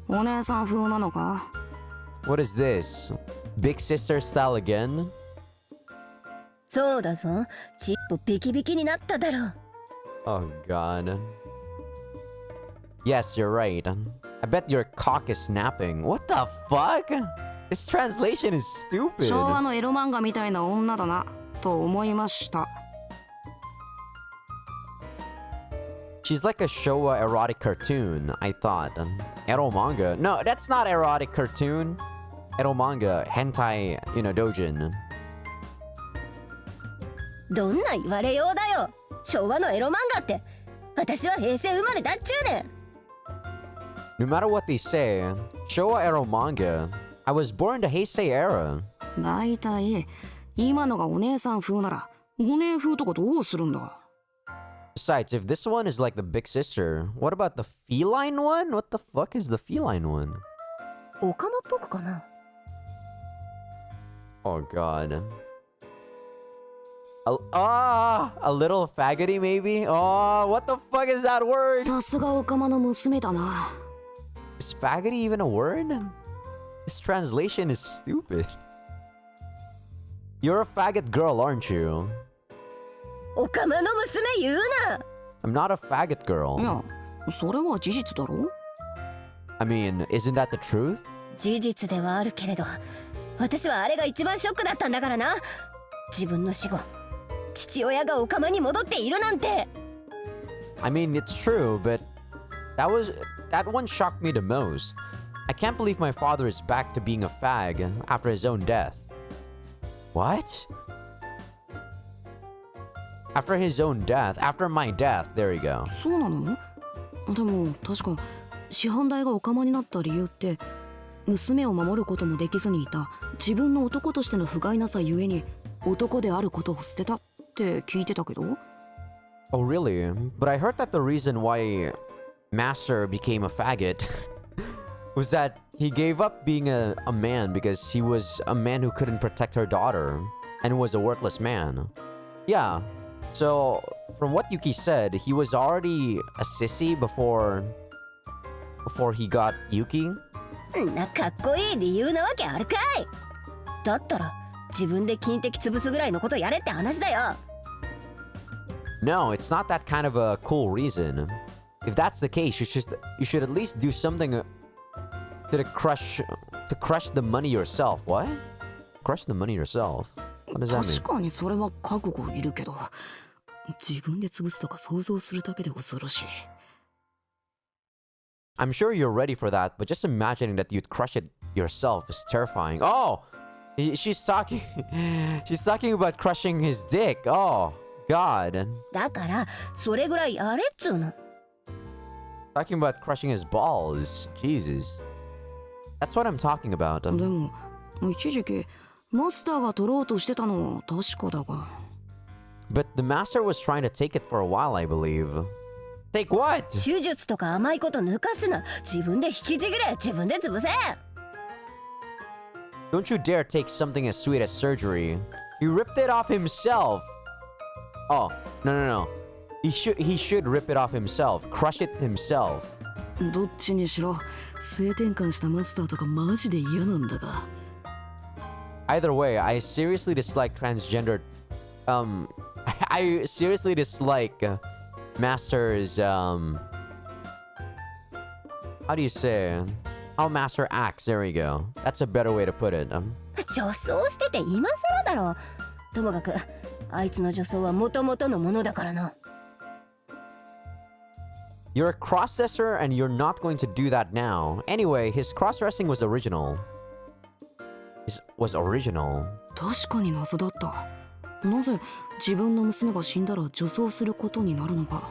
お姉さん風なのか？ What is this? Big sister style again? そうだぞ。チップビキビキになっただろう。Oh god. Yes, you're right. I bet your cock is snapping. What the fuck? This translation is stupid. 昭和のエロ漫画みたいな女だなと思いました。 She's like a Showa erotic cartoon, I thought. Ero manga. No, that's not erotic cartoon. Ero manga, hentai, doujin. どんな言われようだよ。昭和のエロ漫画って。私は平成生まれだっちゅうねん。No matter what they say, Showa ero manga. I was born the Heisei era. だいたい今のがお姉さん風ならお姉風とかどうするんだ？ Besides, if this one is like the big sister, what about the feline one? What the fuck is the feline one? オカマっぽくかな。 Oh god. A little faggoty maybe? Oh, what the fuck is that word? さすがオカマの娘だな。 Is faggoty even a word? This translation is stupid. You're a faggot girl, aren't you? オカマの娘言うな。 I'm not a faggot い girl. や、それは事実だろ？ I mean, isn't that the truth? 事実ではあるけれど、私はあれが一番ショックだったんだからな。自分の死後、父親がオカマに戻っているなんて。 I mean, it's true, but that one shocked me the most. I can't believe my father is back to being a fag after his own death. What? After his own death? After my death. There you go. そうなの？でも確か師範代がオカマになった理由って娘を守ることもできずにいた自分の男としての不甲斐なさゆえに男であることを捨てたって聞いてたけど。 Oh, really? But I heard that the reason why Master became a faggot was that he gave up being a man because he was a man who couldn't protect her daughter and was a worthless man. Yeah. So, from what Yuki said, he was already a sissy before he got Yuki. んなかっこいい理由なわけあるかい。だったら自分で金的潰すぐらいのことやれって話だよ。 No, it's not that kind of a cool reason. If that's the case, you should at least do something to crush the money yourself. What? Crush the money yourself? What does that mean? 確かにそれは覚悟いるけど、自分で潰すとか想像するだけで恐ろしい。 I'm sure you're ready for that, but just imagining that you'd crush it yourself is terrifying. Oh, she's talking about crushing his dick. Oh, God. だからそれぐらいやれっつうの。 Talking about crushing his balls. Jesus. That's what I'm talking about. でも一時期マスターが取ろうとしてたのは確かだが。 But the master was trying to take it for a while, I believe. Take what? 手術とか甘いこと抜かすな。自分で引きちぎれ。自分で潰せ。 Don't you dare take something as sweet as surgery. He ripped it off himself. Oh, no. He should rip it off himself. Crush it himself. どっちにしろ性転換したマスターとかマジで嫌なんだが。 Either way, I seriously dislike transgender. I seriously dislike Master's. How do you say? How Master acts. There we go. That's a better way to put it. 女装してて今更だろ。ともかくあいつの女装は元々のものだからな。You're a cross-dresser and you're not going to do that now. Anyway, his cross-dressing was original. Was original. 確かに謎だった。なぜ自分の娘が死んだら女装することになるのか、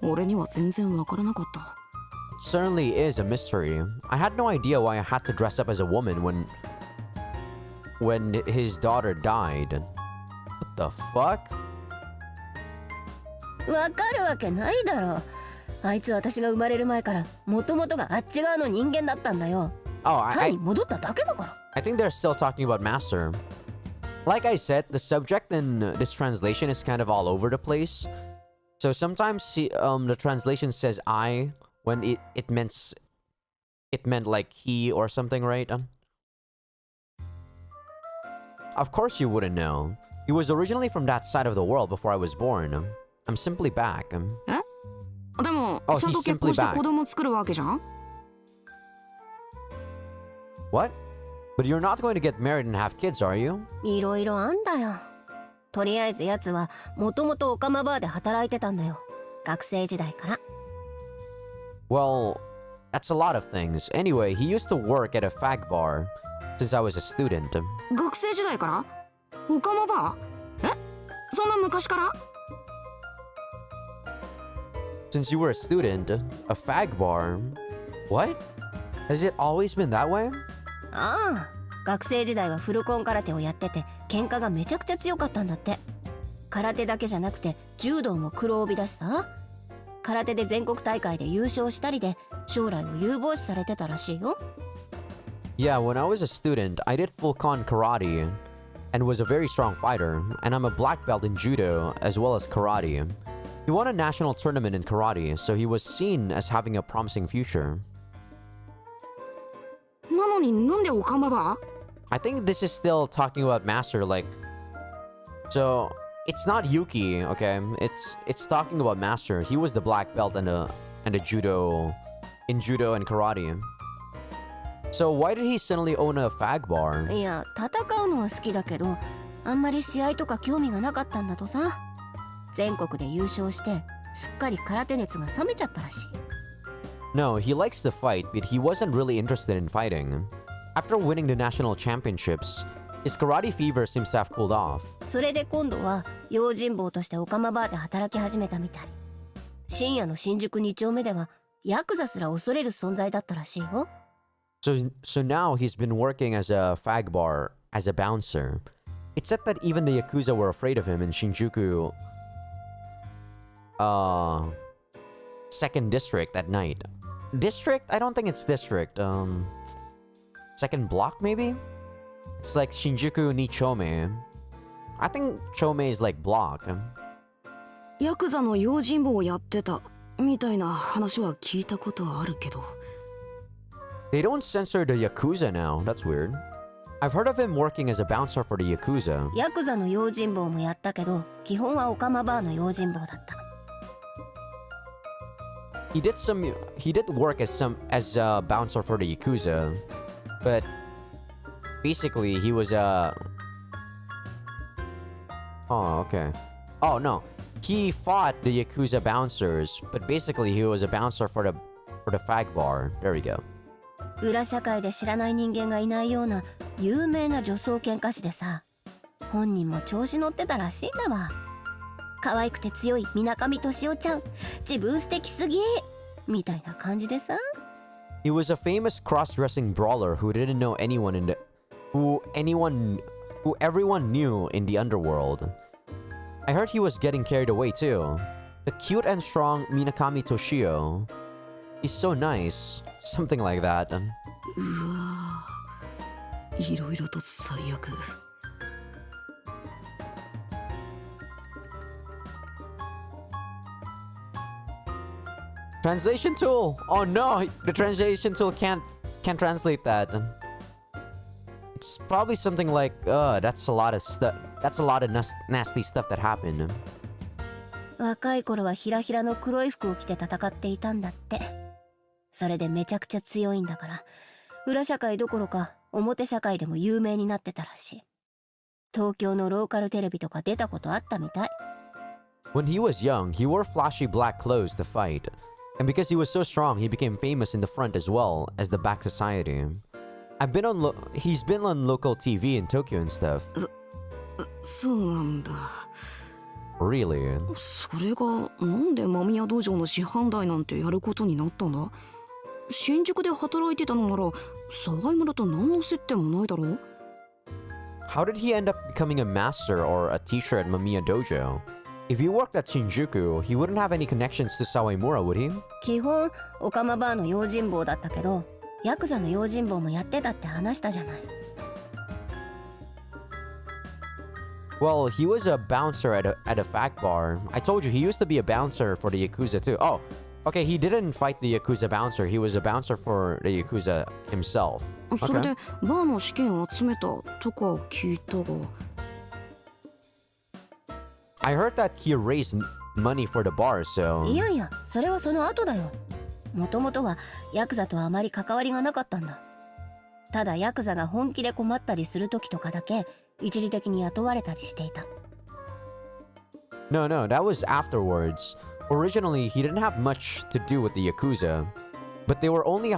俺には全然わからなかった。Certainly is a mystery. I had no idea why I had to dress up as a woman when his daughter died. What the fuck? わかるわけないだろ。あいつ私が生まれる前からもともとがあっち側の人間だったんだよ。Oh, 単に戻っただけだから。I think they're still talking about Master. Like I said, the subject in this translation is kind of all over the place. So sometimes the translation says I when it meant like he or something, right? Of course you wouldn't know. He was originally from that side of the world before I was born. I'm simply back. え？でも、 Oh, ちゃんと he's 結婚 simply して back. 子供作るわけじゃん？ What? But you're not going to get married and have kids, are you? いろいろあんだよ。とりあえずやつはもともとオカマバーで働いてたんだよ。学生時代から。Well, that's a lot of things. Anyway, he used to work at a fag bar since I was a student. 学生時代から？オカマバー？え？そんな昔から？ Since you were a student, a fag bar? What? Has it always been that way? ああ、学生時代はフルコン空手をやってて喧嘩がめちゃくちゃ強かったんだって。空手だけじゃなくて柔道も黒帯だしさ。空手で全国大会で優勝したりで将来を有望視されてたらしいよ。Yeah, when I was a student, I did full-con karate and was a very strong fighter, and I'm a black belt in judo as well as karate. He won a national tournament in karate, so he was seen as having a promising future. なのになんでオカマバー？ I think this is still talking about Master, like... So, it's not Yuki, okay? It's talking about Master. He was the black belt and a judo... in judo and karate. So why did he suddenly own a fag bar? いや、戦うのは好きだけど、あんまり試合とか興味がなかったんだとさ。全国で優勝して、すっかり空手熱が冷めちゃったらしい。No, he likes to fight, but he wasn't really interested in fighting. After winning the national championships, his karate fever seems to have cooled off. それで今度は用心棒としてオカマバーで働き始めたみたい。深夜の新宿2丁目ではヤクザすら恐れる存在だったらしいよ。So now he's been working as a fag bar, as a bouncer. It's said that even the Yakuza were afraid of him in Shinjuku, second district at night. District? I don't think it's district. Second block maybe? It's like Shinjuku ni Chome. I think Chome is like block. ヤクザの用心棒をやってたみたいな話は聞いたことあるけど。 They don't censor the Yakuza now. That's weird. I've heard of him working as a bouncer for the Yakuza. ヤクザの用心棒もやったけど、基本はオカマバーの用心棒だった。He did work as a bouncer for the Yakuza, but basically he was Oh, okay. Oh no, he fought the Yakuza bouncers, but basically he was a bouncer for the fag bar. There we go. 裏社会で知らない人間がいないような有名な女装喧嘩師でさ、本人も調子乗ってたらしいんだわ。可愛くて強い水上俊夫ちゃん、自分素敵すぎみたいな感じでさ。He was a famous cross-dressing brawler who didn't know anyone who everyone knew in the underworld. I heard he was getting carried away too. The cute and strong Minakami Toshio. He's so nice. Something like that. うわぁ、いろいろと最悪。Translation tool! Oh no! The translation tool can't translate that. It's probably something like, that's a lot of stuff. That's a lot of nasty stuff that happened. 若い頃はひらひらの黒い服を着て戦っていたんだって。それでめちゃくちゃ強いんだから、裏社会どころか表社会でも有名になってたらしい。東京のローカルテレビとか出たことあったみたい。 When he was young, he wore flashy black clothes to fight. And because he was so strong, he became famous in the front as well as the back society. He's been on local TV in Tokyo and stuff. そうなんだ。 Really? それがなんで間宮道場の師範代なんてやることになったんだ？新宿で働いてたのなら沢井村と何の接点もないだろう？ How did he end up becoming a master or a teacher at Mamiya Dojo? If he worked at Shinjuku, he wouldn't have any connections to Sawamura, would he? 基本オカマバーの用心棒だったけどヤクザの用心棒もやってたって話したじゃない。 Well, he was a bouncer at a fag bar. I told you, he used to be a bouncer for the Yakuza too. Oh, okay, he didn't fight the Yakuza bouncer. He was a bouncer for the Yakuza himself. それでバーの資金を集めたとか聞いたが。 I heard that he raised money for the bar, so... いやいやそれはその後だよ。もともとはヤクザとはあまり関わりがなかったんだ。ただヤクザが本気で困ったりする時とかだけ一時的に雇われたりしていた。 No, that was afterwards. Originally, he didn't have much to do with the Yakuza, but they were only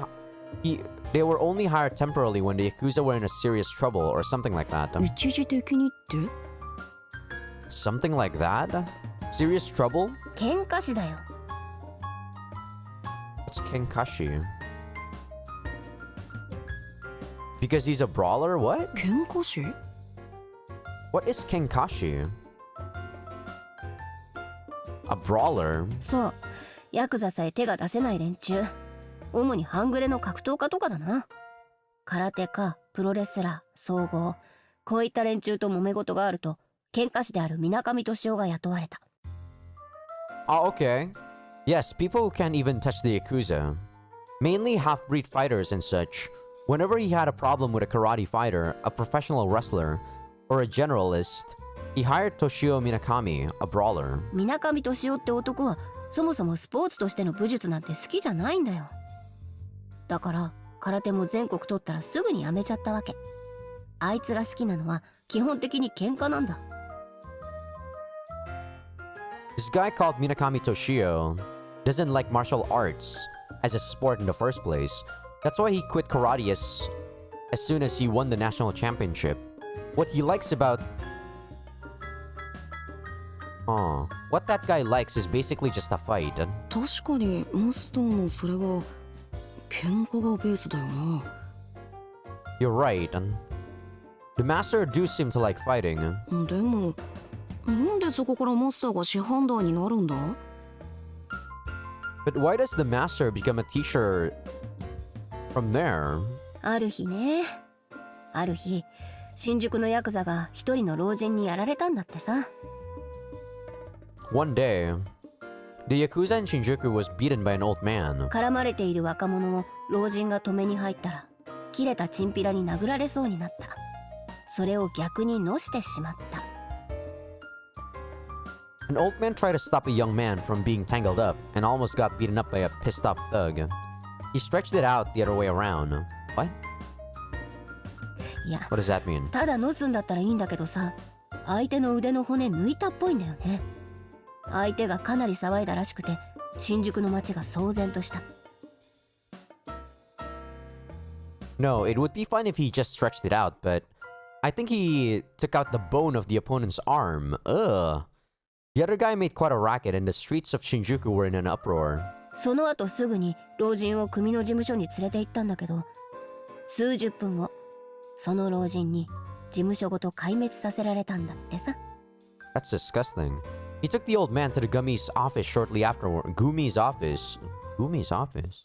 hired temporarily when the Yakuza were in a serious trouble or something like that. 一時的にって？ Something like that? Serious trouble? 喧嘩師だよ。 What's Kenkashi? Because he's a brawler? What? 喧嘩師？ What is Kenkashi? A brawler? そうヤクザさえ手が出せない連中。主に半グレの格闘家とかだな。空手家、プロレスラー、総合こういった連中と揉め事があると喧嘩師である水上俊夫が雇われた。 Oh, okay. Yes, people who can't even touch the Yakuza. Mainly half-breed fighters and such. Whenever he had a problem with a karate fighter, a professional wrestler, or a generalist, he hired Toshio Minakami, a brawler. 水上俊夫って男はそもそもスポーツとしての武術なんて好きじゃないんだよ。だから空手も全国取ったらすぐにやめちゃったわけ。あいつが好きなのは基本的に喧嘩なんだ。 This guy called Minakami Toshio doesn't like martial arts as a sport in the first place. That's why he quit karate as soon as he won the national championship. What he likes about... What that guy likes is basically just a fight. 確かにマスターのそれは喧嘩がベースだよな。 You're right. The master do seem to like fighting. でもなんでそこからマスターが師範代になるんだ？ But why does the master become a teacher from there? ある日ね。ある日新宿のヤクザが一人の老人にやられたんだってさ。 One day, the Yakuza in Shinjuku was beaten by an old man. 絡まれている若者を老人が止めに入ったら切れたチンピラに殴られそうになった。それを逆にのしてしまった。 An old man tried to stop a young man from being tangled up and almost got beaten up by a pissed off thug. He stretched it out the other way around. What? いや What does that mean? ただのすんだったらいいんだけどさ、相手の腕の骨抜いたっぽいんだよね。相手がかなり騒いだらしくて新宿の街が騒然とした。 No, it would be fine if he just stretched it out, but I think he took out the bone of the opponent's arm. Ugh. The other guy made quite a racket and the streets of Shinjuku were in an uproar. その後すぐに老人を組の事務所に連れて行ったんだけど、数十分後その老人に事務所ごと壊滅させられたんだってさ。 That's disgusting. He took the old man to the Gumi's office shortly afterward. Gumi's office? Gumi's office?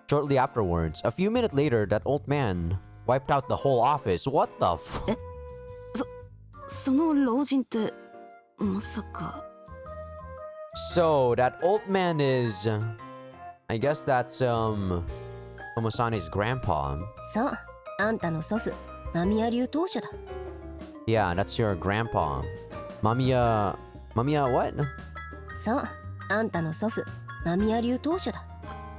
Shortly afterwards, a few minutes later, that old man wiped out the whole office. What the f... その老人ってまさか。 So, that old man is... I guess that's, Tomosane's grandpa. そう、あんたの祖父、間宮流当主だ。 Yeah, that's your grandpa. Mamiya... Mamiya what? そう、あんたの祖父、間宮流当主だ。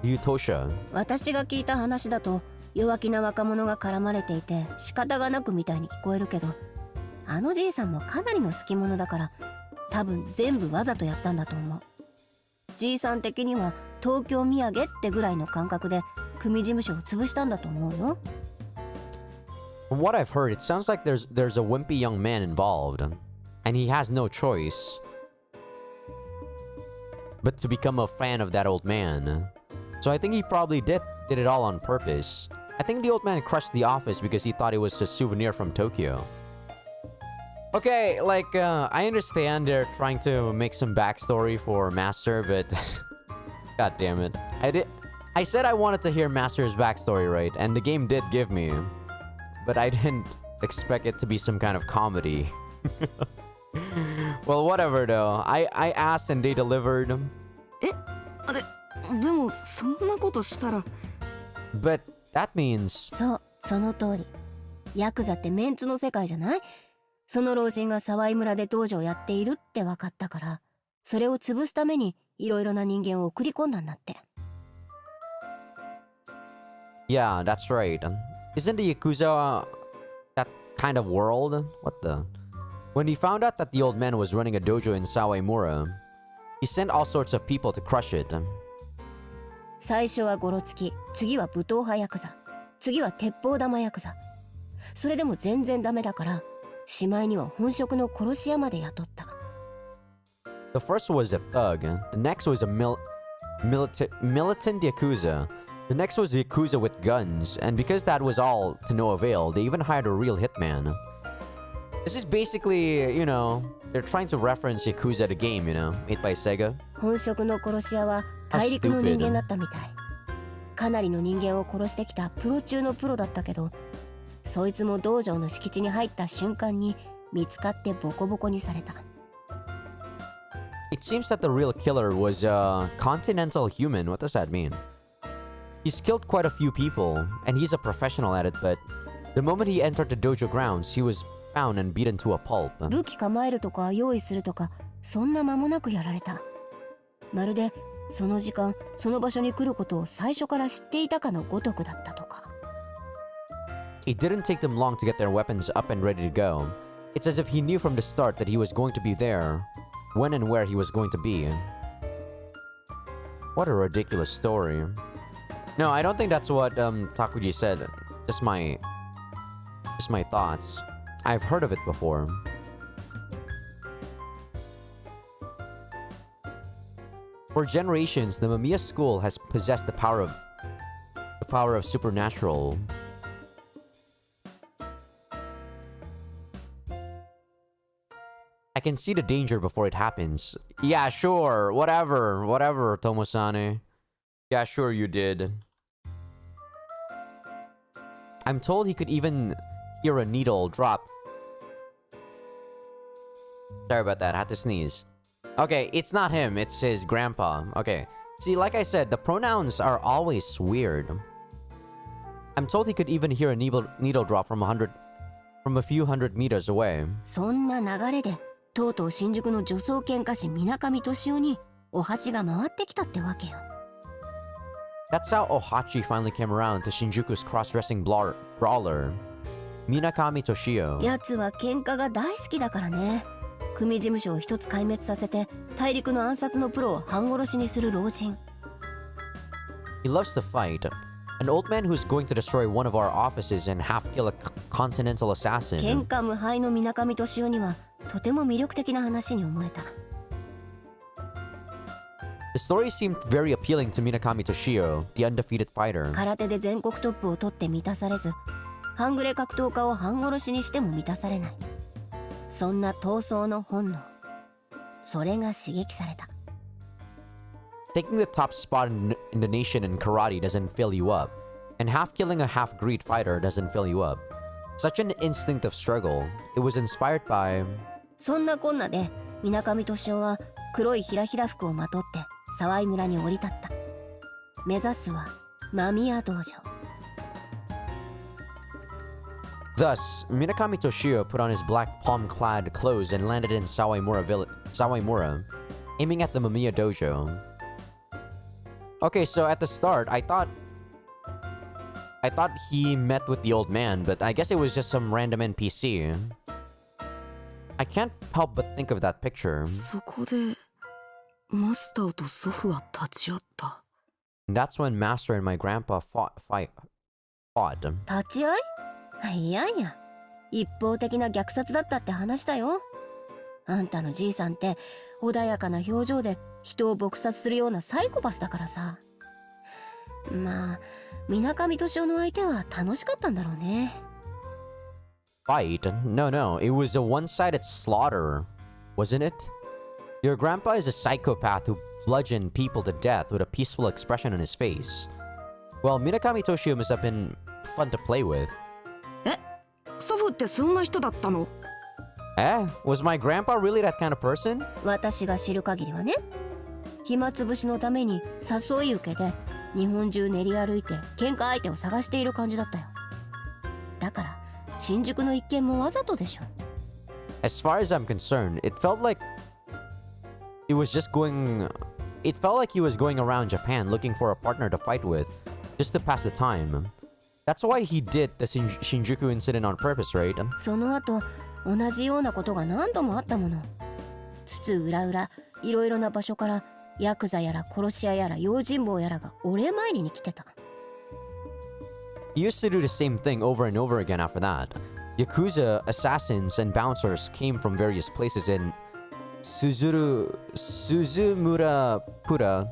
Yutosha. 私が聞いた話だと、弱気な若者が絡まれていて仕方がなくみたいに聞こえるけど、あのじいさんもかなりの好き者だから、多分全部わざとやったんだと思う。じいさん的には東京土産ってぐらいの感覚で組事務所を潰したんだと思うよ。 From what I've heard, it sounds like there's a wimpy young man involved, and he has no choice but to become a fan of that old man. So I think he probably did it all on purpose. I think the old man crushed the office because he thought it was a souvenir from Tokyo. Okay, like, I understand they're trying to make some backstory for Master, but... God damn it. I said I wanted to hear Master's backstory, right? And the game did give me. But I didn't expect it to be some kind of comedy. Well, whatever though. I asked and they delivered. でもそんなことしたら But that means... そう、その通り。ヤクザってメンツの世界じゃない？その老人が沢井村で道場やっているって分かったから、それを潰すためにいろいろな人間を送り込んだんだって。 Yeah, that's right. Isn't the Yakuza that kind of world? What the... When he found out that the old man was running a dojo in Sawaimura, he sent all sorts of people to crush it. 最初はゴロつき、次は武闘派ヤクザ、次は鉄砲玉ヤクザ。それでも全然ダメだから、しまいには本職の殺し屋まで雇った。 The first was a thug. The next was a militant Yakuza. The next was Yakuza with guns. And because that was all to no avail, they even hired a real hitman. This is basically, you know, they're trying to reference Yakuza the game, you know, made by Sega. 本職の殺し屋は大陸の人間だったみたい。かなりの人間を殺してきたプロ中のプロだったけど、そいつも道場の敷地に入った瞬間に見つかってボコボコにされた。 It seems that the real killer was a continental human. What does that mean? He's killed quite a few people, and he's a professional at it, but the moment he entered the dojo grounds, he was found and beaten to a pulp. 武器構えるとか用意するとか、そんな間もなくやられた。まるでその時間、その場所に来ることを最初から知っていたかのごとくだったとか。 It didn't take them long to get their weapons up and ready to go. It's as if he knew from the start that he was going to be there, when and where he was going to be. What a ridiculous story. No, I don't think that's what Takuji said. Just my thoughts. I've heard of it before. For generations, the Mamiya school has possessed the power of supernatural. I can see the danger before it happens. Yeah, sure. Whatever, Tomosane. Yeah, sure you did. I'm told he could even hear a needle drop. Sorry about that. I had to sneeze. Okay, it's not him. It's his grandpa. Okay. See, like I said, the pronouns are always weird. I'm told he could even hear a needle drop from a few hundred meters away. そんな流れで、とうとう新宿の女装喧嘩師水上俊夫にお鉢が回ってきたってわけよ。 That's how Ohachi finally came around to Shinjuku's cross-dressing brawler, Minakami Toshio. やつは喧嘩が大好きだからね。組事務所を一つ壊滅させて、大陸の暗殺のプロを半殺しにする老人。 He loves to fight. An old man who's going to destroy one of our offices and half-kill a continental assassin. 喧嘩無敗の水上俊夫にはとても魅力的な話に思えた。 The story seemed very appealing to Minakami Toshio, the undefeated fighter. 空手で全国トップを取って満たされず、半グレ格闘家を半殺しにしても満たされない。そんな闘争の本能、それが刺激された。 Taking the top spot in the nation in karate doesn't fill you up, and half-killing a half-greed fighter doesn't fill you up. Such an instinct of struggle. It was inspired by... そんなこんなで水上俊夫は黒いひらひら服をまとって沢井村に降り立った。目指すは間宮道場。 Thus, Minakami Toshio put on his black palm-clad clothes and landed in Sawaimura, aiming at the Mamiya dojo. Okay, so at the start, I thought he met with the old man, but I guess it was just some random NPC. I can't help but think of that picture. そこでマスターと祖父は立ち会った。And that's when Master and my grandpa fought. 立ち会い？いやいや、一方的な虐殺だったって話だよ。あんたのじいさんって穏やかな表情で人を撲殺するようなサイコパスだからさ。まあ、水上敏夫の相手は楽しかったんだろうね。Fight? No, it was a one-sided slaughter, wasn't it? Your grandpa is a psychopath who bludgeoned people to death with a peaceful expression on his face. Well, Minakami Toshio must have been fun to play with. 祖父ってそんな人だったの？ Was my grandpa really that kind of person? 私が知る限りはね。暇つぶしのために誘い受けで日本中練り歩いて喧嘩相手を探している感じだったよ。だから新宿の一件もわざとでしょ。As far as I'm concerned, it felt like he was going around Japan looking for a partner to fight with, just to pass the time. That's why he did the Shinjuku incident on purpose, right? その後同じようなことが何度もあったもの。つつ裏裏いろいろな場所からヤクザやら殺し屋やら用心棒やらがお礼参りに来てた。He used to do the same thing over and over again after that. Yakuza, assassins, and bouncers came from various places in Suzumura Pura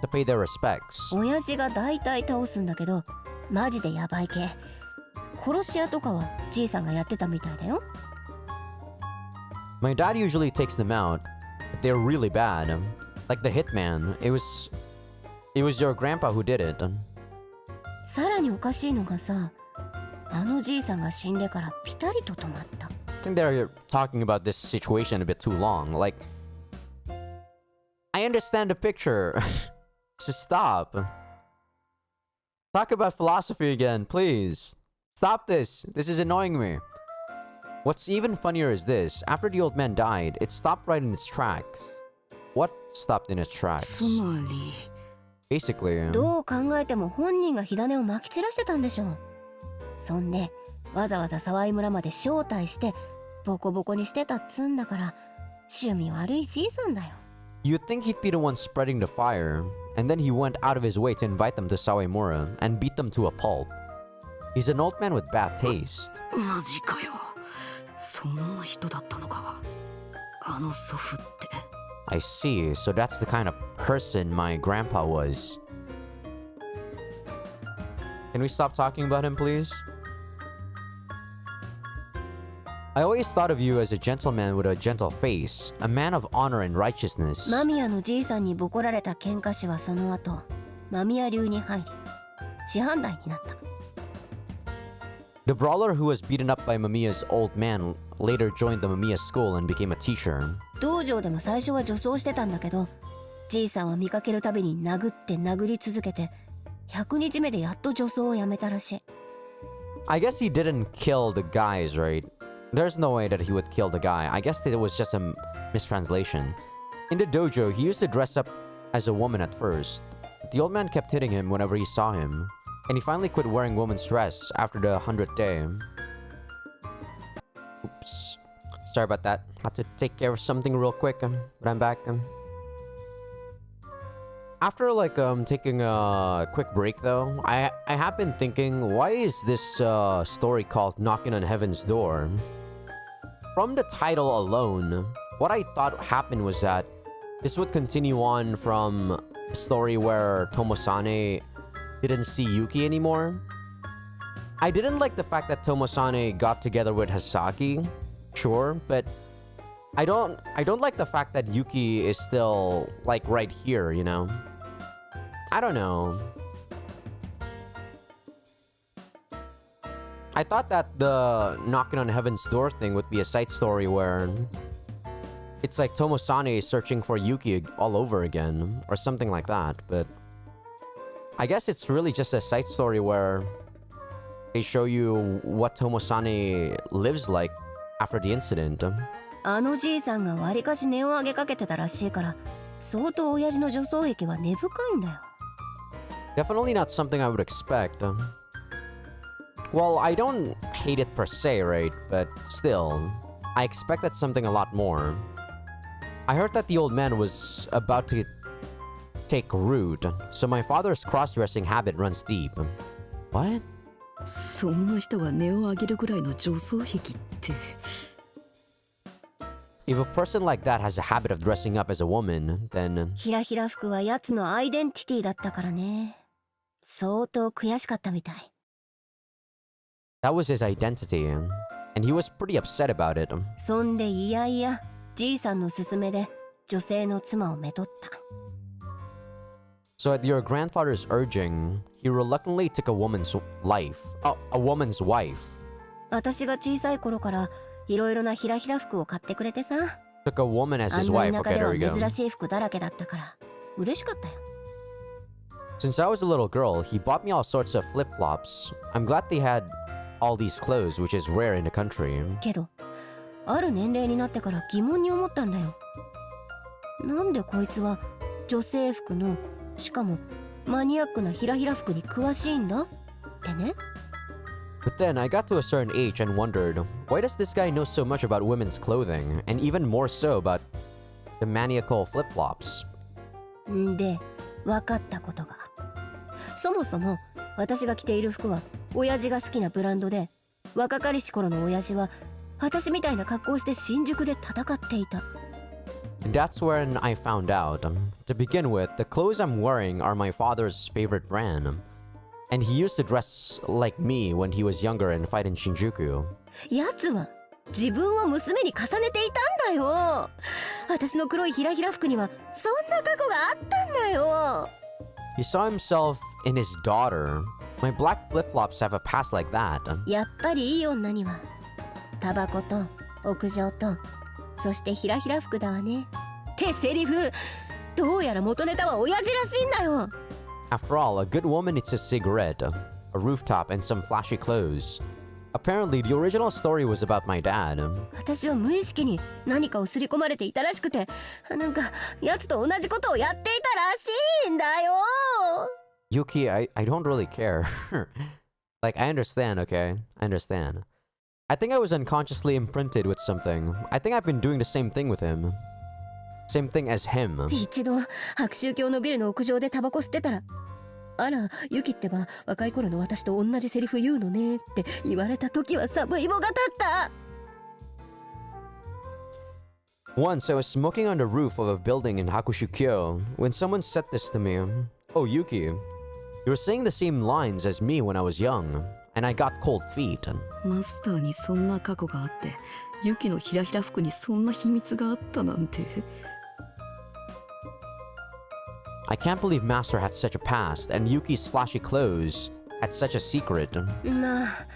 to pay their respects. 親父が大体倒すんだけどマジでヤバい系。殺し屋とかはじいさんがやってたみたいだよ。My dad usually takes them out, but they're really bad. Like the hitman, it was your grandpa who did it. さらにおかしいのがさ、あのじいさんが死んでからピタリと止まった。I think they're talking about this situation a bit too long. Like, I understand the picture. Just stop. Talk about philosophy again, please. Stop this. This is annoying me. What's even funnier is this. After the old man died, it stopped right in its tracks. What stopped in its tracks? つまり Basically, どう考えても本人が火種をまき散らしてたんでしょう。そんでわざわざ沢井村まで招待してボコボコにしてたっつんだから趣味悪いじいさんだよ。 you'd think he'd be the one spreading the fire, and then he went out of his way to invite them to Sawamura and beat them to a pulp. He's an old man with bad taste. マジかよ。そんな人だったのか。あの祖父って。I see, so that's the kind of person my grandpa was. Can we stop talking about him, please? I always thought of you as a gentleman with a gentle face, a man of honor and righteousness. 間宮のじいさんにボコられた喧嘩師はその後間宮流に入り師範代になった。 The brawler who was beaten up by Mamiya's old man later joined the Mamiya school and became a teacher. 道場でも最初は女装してたんだけどじいさんは見かけるたびに殴って殴り続けて100日目でやっと女装をやめたらしい。 I guess he didn't kill the guys, right? There's no way that he would kill the guy. I guess it was just a mistranslation. In the dojo, he used to dress up as a woman at first. The old man kept hitting him whenever he saw him, and he finally quit wearing woman's dress after the 100th day. Oops. Sorry about that. Had to take care of something real quick, but I'm back. After taking a quick break though, I have been thinking, why is this story called Knockin' on Heaven's Door? From the title alone, what I thought happened was that this would continue on from a story where Tomosane didn't see Yuki anymore. I didn't like the fact that Tomosane got together with Hasaki, sure, but I don't like the fact that Yuki is still like right here, you know? I don't know. I thought that the Knockin' on Heaven's Door thing would be a side story where it's like Tomosane is searching for Yuki all over again or something like that, but I guess it's really just a side story where they show you what Tomosane lives like after the incident. あのじいさんがわりかし値を上げかけてたらしいから相当親父の女装癖は根深いんだよ。 Definitely not something I would expect. Well, I don't hate it per se, right? But still, I expected something a lot more. I heard that the old man was about to take root, so my father's cross-dressing habit runs deep. What? そんな人が値を上げるぐらいの女装癖って。 If a person like that has a habit of dressing up as a woman, then ひらひら服はやつのアイデンティティだったからね。相当悔しかったみたい。that was his identity, and he was pretty upset about it. そんでいやいやじいさんの勧めで女性の妻をめとった。 So at your grandfather's urging, he reluctantly took a woman's wife. 私が小さい頃からいろいろなひらひら服を買ってくれてさ。 Took a woman as あ his んな wife. 田舎 Okay, で there は we go. 珍しい服だらけだったから嬉しかったよ。 Since I was a little girl, he bought me all sorts of flip-flops. I'm glad they had all these clothes, which is rare in the country. けどある年齢になってから疑問に思ったんだよ。なんでこいつは女性服のしかもマニアックなひらひら服に詳しいんだってね。 But then I got to a certain age and wondered, why does this guy know so much about women's clothing, and even more so about the maniacal flip-flops? んで分かったことが、そもそも私が着ている服は親父が好きなブランドで、若かりし頃の親父は私みたいな格好をして新宿で戦っていた。 And that's when I found out. To begin with, the clothes I'm wearing are my father's favorite brand. And he used to dress like me when he was younger and fight in Shinjuku. やつは自分を娘に重ねていたんだよ。私の黒いひらひら服にはそんな過去があったんだよ。 He saw himself in his daughter. My black flip-flops have a past like that. やっぱりいい女にはタバコと屋上とそしてひらひら服だわねってセリフ。どうやら元ネタは親父らしいんだよ。 After all, a good woman needs a cigarette, a rooftop, and some flashy clothes. Apparently, the original story was about my dad. 私は無意識に何かを刷り込まれていたらしくて、なんかやつと同じことをやっていたらしいんだよ。 Yuki, I don't really care. Like, I understand, okay? I understand. I think I was unconsciously imprinted with something. I think I've been doing the same thing with him. Same thing as him. 一度白州教のビルの屋上でタバコ吸ってたら、あらユキってば若い頃の私と同じセリフ言うのねって言われた時はサブイボが立った。 Once, I was smoking on the roof of a building in Hakushukyo when someone said this to me. Oh, Yuki, you were saying the same lines as me when I was young, and I got cold feet. マスターにそんな過去があって、ユキのひらひら服にそんな秘密があったなんて。 I can't believe Master had such a past, and Yuki's flashy clothes had such a secret. まあ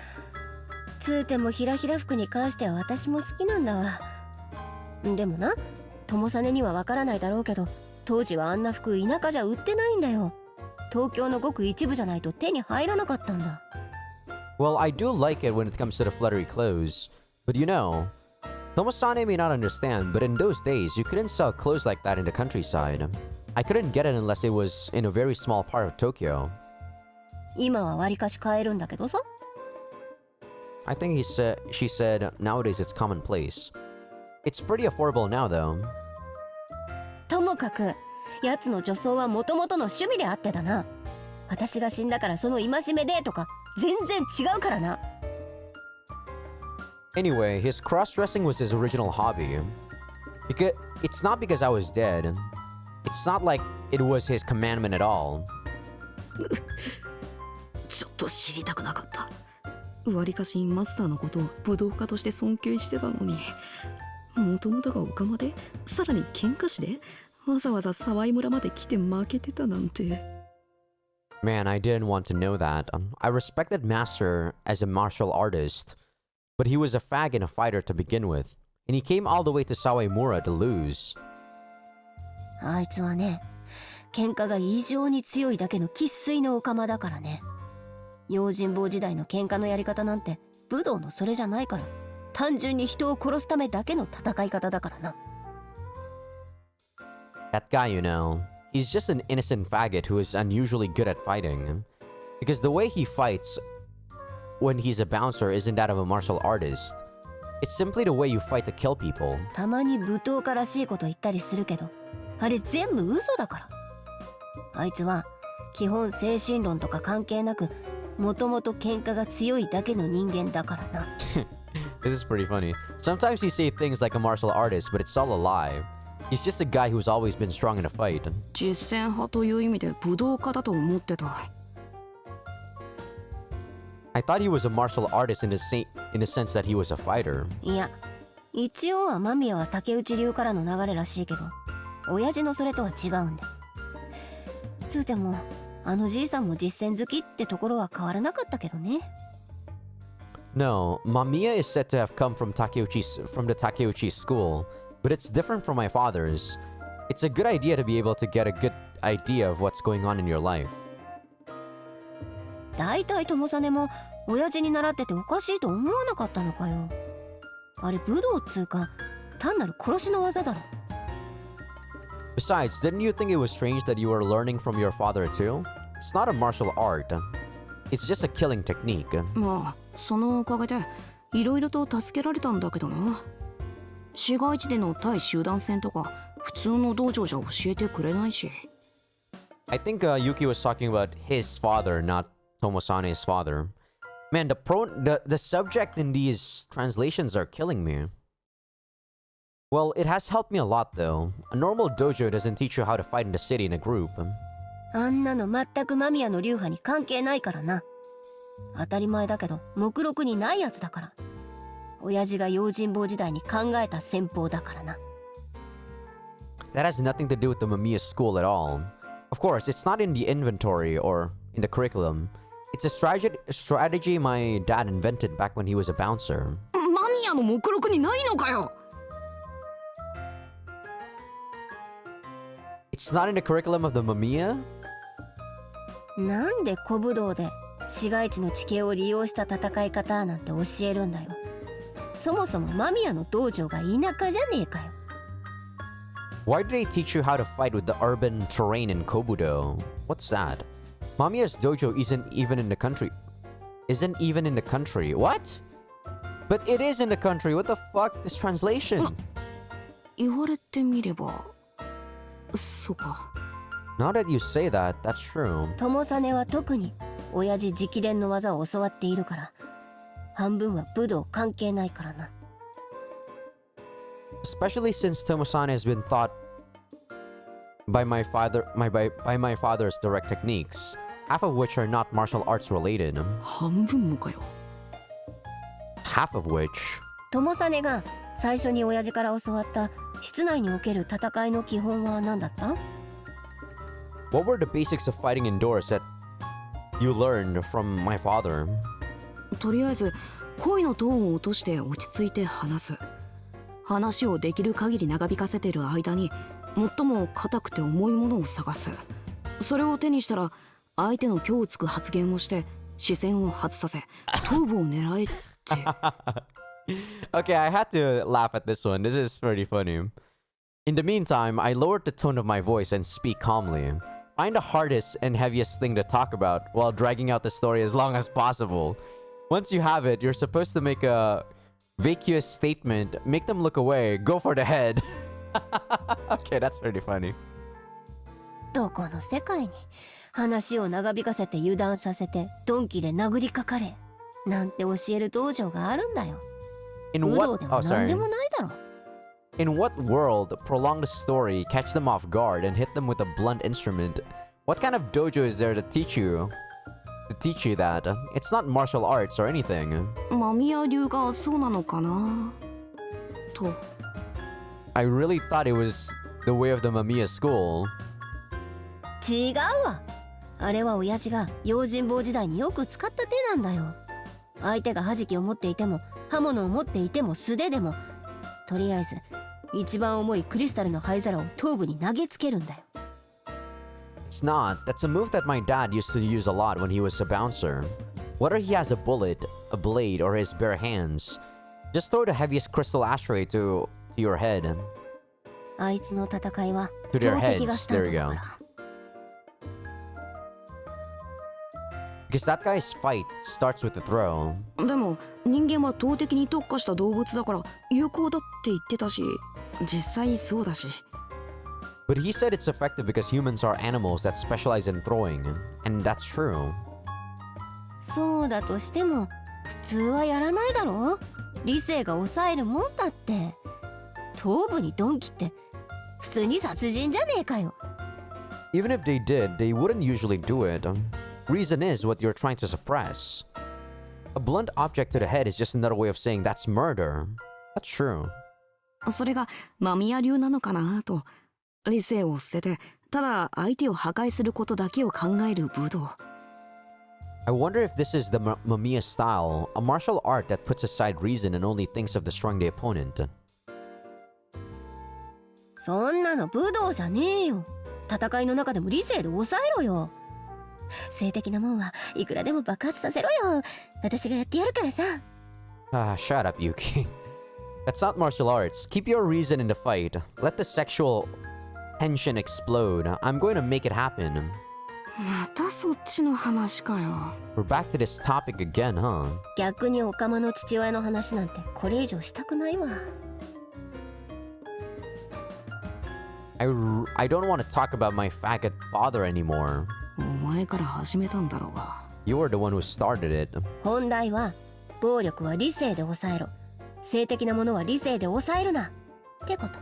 つーてもひらひら服に関しては私も好きなんだわ。でもな、友実にはわからないだろうけど、当時はあんな服田舎じゃ売ってないんだよ。東京のごく一部じゃないと手に入らなかったんだ。 Well, I do like it when it comes to the fluttery clothes, but you know, Tomosane may not understand, but in those days, you couldn't sell clothes like that in the countryside. I couldn't get it unless it was in a very small part of Tokyo. 今はわりかし買えるんだけどさ。 I think she said, nowadays it's commonplace. It's pretty affordable now, though. ともかくやつの女装はもともとの趣味であってだな。私が死んだからその戒めでとか全然違うからな。 Anyway, his cross-dressing was his original hobby. Because it's not because I was dead. It's not like it was his commandment at all. ちょっと知りたくなかった。わりかしマスターのことを武道家として尊敬してたのに、もともとがオカマで、さらに喧嘩師で、わざわざ沢井村まで来て負けてたなんて。 Man, I didn't want to know that. I respected Master as a martial artist, but he was a fag and a fighter to begin with, and he came all the way to Sawamura to lose. あいつはね、喧嘩が異常に強いだけの生粋のオカマだからね。用心棒時代の喧嘩のやり方なんて武道のそれじゃないから、単純に人を殺すためだけの戦い方だからな。 That guy, you know, he's just an innocent faggot who is unusually good at fighting. Because the way he fights when he's a bouncer isn't that of a martial artist. It's simply the way you fight to kill people. たまに舞踏家らしいこと言ったりするけど、あれ全部嘘だから。あいつは基本精神論とか関係なくもともと喧嘩が強いだけの人間だからな。This is pretty funny. Sometimes he say things like a martial artist, but it's all a lie. He's just a guy who's always been strong in a fight. 実践派という意味で武道家だと思ってた。I thought he was a martial artist in the sense that he was a fighter. いや、一応は間宮は竹内流からの流れらしいけど、親父のそれとは違うんだ。つうても、あのじいさんも実践好きってところは変わらなかったけどね。No, Mamiya is said to have come from the Takeuchi school, but it's different from my father's. It's a good idea to be able to get a good idea of what's going on in your life. だいたい友実も親父に習ってておかしいと思わなかったのかよ。あれ武道っつうか単なる殺しの技だろ。Besides, didn't you think it was strange that you were learning from your father too? It's not a martial art. It's just a killing technique. まあそのおかげでいろいろと助けられたんだけどな。市街地での対集団戦とか普通の道場じゃ教えてくれないし。I think Yuki was talking about his father, not Tomosane's father. Man, the subject in these translations are killing me. Well, it has helped me a lot though. A normal dojo doesn't teach you how to fight in the city in a group. あんなの全く間宮の流派に関係ないからな。当たり前だけど目録にないやつだから。親父が用心棒時代に考えた戦法だからな。That has nothing to do with the Mamiya school at all. Of course, it's not in the inventory or in the curriculum. It's a strategy my dad invented back when he was a bouncer. マミヤの目録にないのかよ。It's not in the curriculum of the Mamiya? なんで古武道で市街地の地形を利用した戦い方なんて教えるんだよ。そもそも間宮の道場が田舎じゃねえかよ。Why do they teach you how to fight with the urban terrain in Kobudo? What's that? Mamiya's dojo isn't even in the country. What? But it is in the country. What the fuck? This translation. 言われてみればそうか。 Now that you say that, that's true. 友実は特に親父直伝の技を教わっているから、半分は武道関係ないからな。Especially since Tomosane has been taught by my father's direct techniques, half of which are not martial arts related. 半分もかよ。 Half of which. 友実が最初に親父から教わった室内における戦いの基本は何だった？ What were the basics of fighting indoors that you learned from my father? とりあえず声のトーンを落として落ち着いて話す。話をできる限り長引かせてる間に最も硬くて重いものを探す。それを手にしたら相手の虚をつく発言をして視線を外させ頭部を狙えって。Okay, I had to laugh at this one. This is pretty funny. In the meantime, I lowered the tone of my voice and speak calmly. Find the hardest and heaviest thing to talk about while dragging out the story as long as possible. Once you have it, you're supposed to make a vacuous statement, make them look away, go for the head. Okay, that's pretty funny. どこの世界に話を長引かせて油断させて鈍器で殴りかかれなんて教える道場があるんだよ。武道でも何でもないだろ。In what world prolong the story, catch them off guard, and hit them with a blunt instrument? What kind of dojo is there to teach you that? It's not martial arts or anything. マミヤ流がそうなのかなと。 I really thought it was the way of the Mamiya school. 違うわ。あれは親父が用心棒時代によく使った手なんだよ。相手が刃敷を持っていても刃物を持っていても素手でもとりあえず一番重いクリスタルの灰皿を頭部に投げつけるんだよ。 It's not. That's a move that my dad used to use a lot when he was a bouncer. Whether he has a bullet, a blade, or his bare hands, just throw the heaviest crystal ashtray to your head. あいつの戦いは To their 強敵が heads. スター There ト you だ go. から。Because that guy's fight starts with a throw. でも人間は投擲に特化した動物だから有効だって言ってたし実際そうだし。But he said it's effective because humans are animals that specialize in throwing. And that's true. そうだとしても普通はやらないだろ。理性が抑えるもんだって。頭部に鈍器って普通に殺人じゃねえかよ。Even if they did, they wouldn't usually do it. Reason is what you're trying to suppress. A blunt object to the head is just another way of saying that's murder. That's true. それがマミヤ流なのかなと。理性を捨ててただ相手を破壊することだけを考える武道。I wonder if this is the Mamiya style, a martial art that puts aside reason and only thinks of destroying the opponent. そんなの武道じゃねえよ。戦いの中でも理性で抑えろよ。性的なもんはいくらでも爆発させろよ。私がやってやるからさ。Shut up, Yuki. That's not martial arts. Keep your reason in the fight. Let the sexual tension explode. I'm going to make it happen. またそっちの話かよ。We're back to this topic again, huh? 逆にオカマの父親の話なんてこれ以上したくないわ。I don't want to talk about my faggot father anymore. お前から始めたんだろうが。You were the one who started it. 本題は暴力は理性で抑えろ。性的なものは理性で抑えるな。ってこと。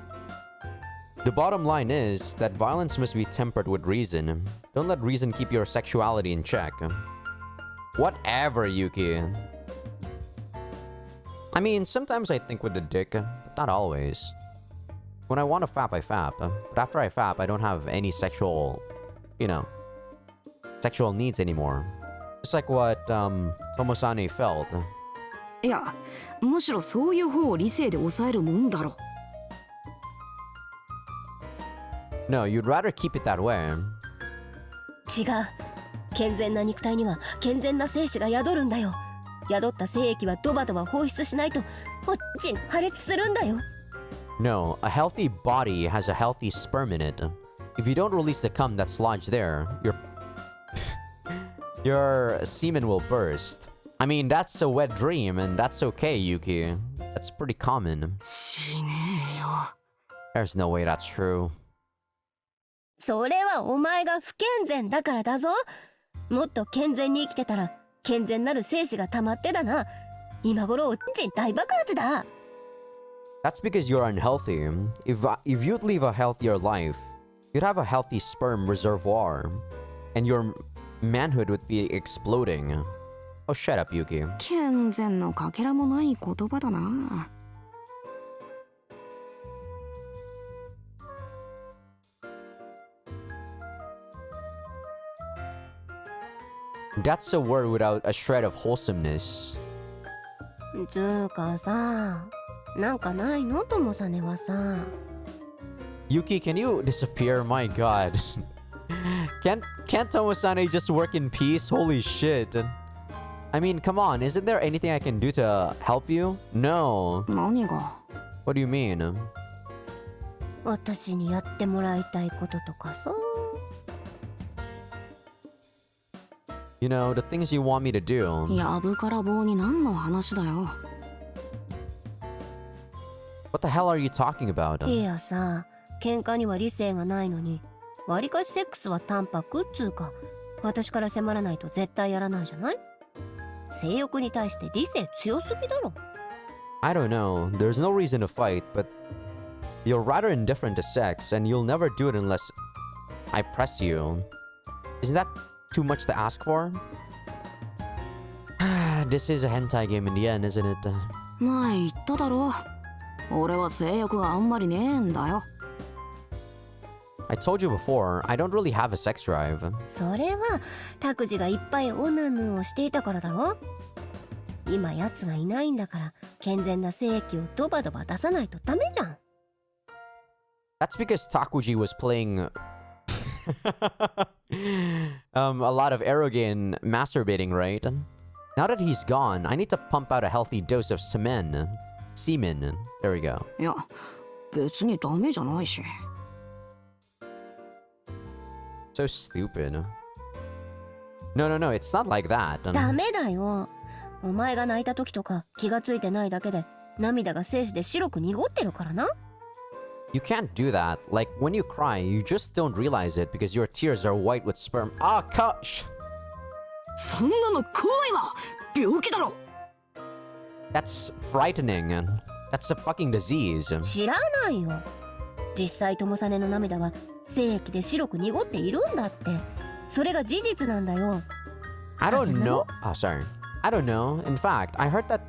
The bottom line is that violence must be tempered with reason. Don't let reason keep your sexuality in check. Whatever, Yuki. I mean, sometimes I think with the dick, but not always. When I want to fap, I fap. But after I fap, I don't have any sexual, sexual needs anymore. Just like what Tomosane felt. いや、むしろそういう方を理性で抑えるもんだろ。No, you'd rather keep it that way. 違う。健全な肉体には健全な精子が宿るんだよ。宿った精液はドバドバ放出しないとおっちん破裂するんだよ。No, a healthy body has a healthy sperm in it. If you don't release the cum that's lodged there, your semen will burst. I mean, that's a wet dream, and that's okay, Yuki. That's pretty common. しねえよ。There's no way that's true. それはお前が不健全だからだぞ。もっと健全に生きてたら健全なる精子が溜まってだな。今頃おっちん大爆発だ。That's because you're unhealthy. If you'd live a healthier life, you'd have a healthy sperm reservoir, and your manhood would be exploding. Oh, shut up, Yuki. 健全のかけらもない言葉だな。That's a word without a shred of wholesomeness. つーかさ、なんかないのともさねはさ。Yuki, can you disappear? My god. Can't Tomosane just work in peace? Holy shit. I mean, come on, isn't there anything I can do to help you? No. 何が？ What do you mean? 私にやってもらいたいこととかさ。You know, the things you want me to do. やぶから棒に何の話だよ。What the hell are you talking about? いやさ、喧嘩には理性がないのに、わりかしセックスは淡白っつうか、私から迫らないと絶対やらないじゃない？性欲に対して理性強すぎだろ。I don't know. There's no reason to fight, but you're rather indifferent to sex, and you'll never do it unless I press you. Isn't that too much to ask for? This is a hentai game in the end, isn't it? 前言っただろ。俺は性欲があんまりねえんだよ。I told you before, I don't really have a sex drive. それは拓司がいっぱいオナヌをしていたからだろ。今やつがいないんだから健全な精液をドバドバ出さないとダメじゃん。That's because Takuji was playing a lot of erogen masturbating, right? Now that he's gone, I need to pump out a healthy dose of semen. Semen. There we go. いや、別にダメじゃないし。So stupid. No, it's not like that. ダメだよ。お前が泣いた時とか気がついてないだけで涙が精子で白く濁ってるからな。You can't do that. Like, when you cry, you just don't realize it because your tears are white with sperm. Ah, gosh! そんなの怖いわ。病気だろ。 That's frightening. That's a fucking disease. 知らないよ。実際友さねの涙は精液で白く濁っているんだって。それが事実なんだよ。 I don't know. Oh, sorry. I don't know. In fact, I heard that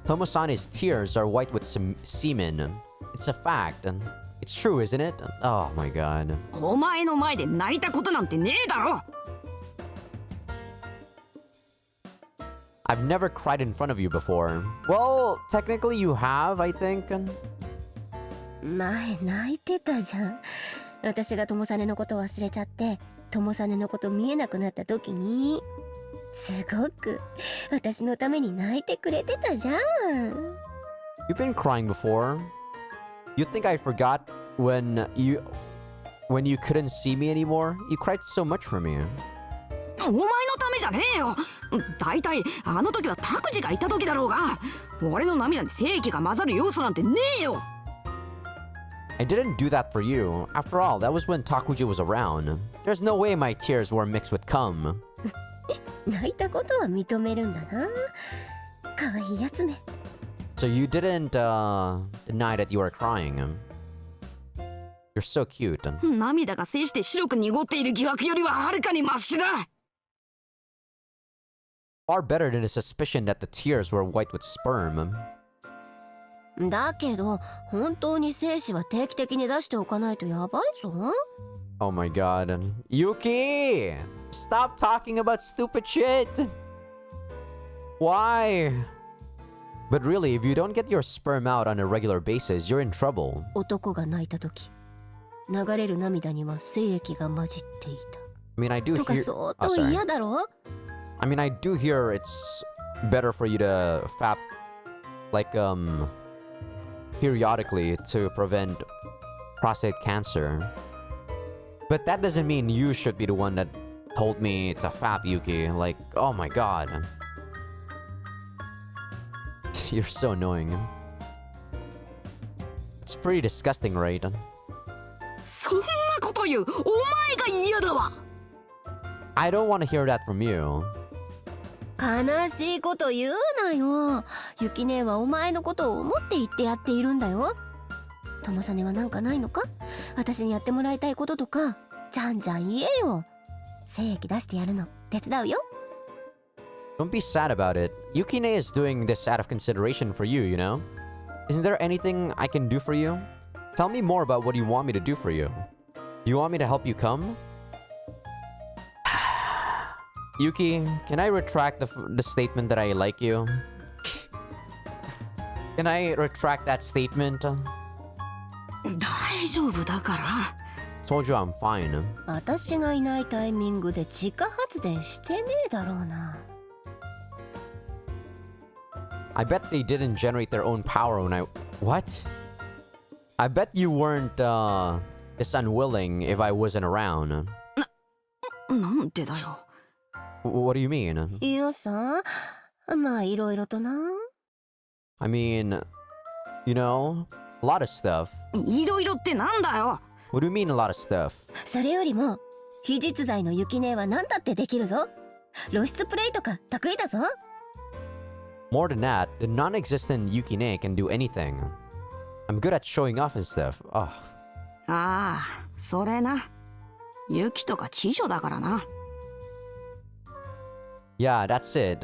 Tomosane's tears are white with semen. It's a fact. It's true, isn't it? Oh my god. お前の前で泣いたことなんてねえだろ。 I've never cried in front of you before. Well, technically you have, I think. 前泣いてたじゃん。私が友さねのこと忘れちゃって友さねのこと見えなくなった時にすごく私のために泣いてくれてたじゃん。 You've been crying before. You think I forgot when you couldn't see me anymore? You cried so much for me. お前のためじゃねえよ。だいたいあの時は拓司がいた時だろうが。俺の涙に精液が混ざる要素なんてねえよ。 I didn't do that for you. After all, that was when Takuji was around. There's no way my tears were mixed with cum. 泣いたことは認めるんだな。可愛いやつめ。 So you didn't deny that you were crying. You're so cute. 涙が精して白く濁っている疑惑よりははるかにマシだ。 Far better than the suspicion that the tears were white with sperm. だけど本当に精子は定期的に出しておかないとやばいぞ。 Oh my god. Yuki! Stop talking about stupid shit! Why? But really, if you don't get your sperm out on a regular basis, you're in trouble. 男が泣いた時流れる涙には精液が混じってい I mean, I do た。とか hear... 相 Oh, 当 sorry. 嫌だろ。 I mean, I do hear it's better for you to fap, like, periodically to prevent prostate cancer. But that doesn't mean you should be the one that told me to fap, Yuki. Like, oh my god. You're so annoying. It's pretty disgusting, right? そんなこと言うお前が嫌だわ。 I don't want to hear that from you. 悲しいこと言うなよ。ゆき姉はお前のことを思って言ってやっているんだよ。ともさねはなんかないのか？私にやってもらいたいこととかじゃんじゃん言えよ。精液出してやるの手伝うよ。 Don't be sad about it. Yukine is doing this out of consideration for you, you know? Isn't there anything I can do for you? Tell me more about what you want me to do for you. You want me to help you come? Yuki, can I retract the statement that I like you? Can I retract that statement? 大丈夫だから。 Told you I'm fine. 私がいないタイミングで自家発電してねえだろうな。 I bet they didn't generate their own power when I... What? I bet you weren't, this unwilling if I wasn't around. なんでだよ。 What do you mean? いやさ、まあいろいろとな。 I mean, you know, a lot of stuff. いろいろってなんだよ。 What do you mean a lot of stuff? それよりも非実在のゆき姉は何だってできるぞ。露出プレイとか得意だぞ。 More than that, the non-existent Yukine can do anything. I'm good at showing off and stuff. Oh. ああ、それな。ユキとか知女だからな。 Yeah, that's it.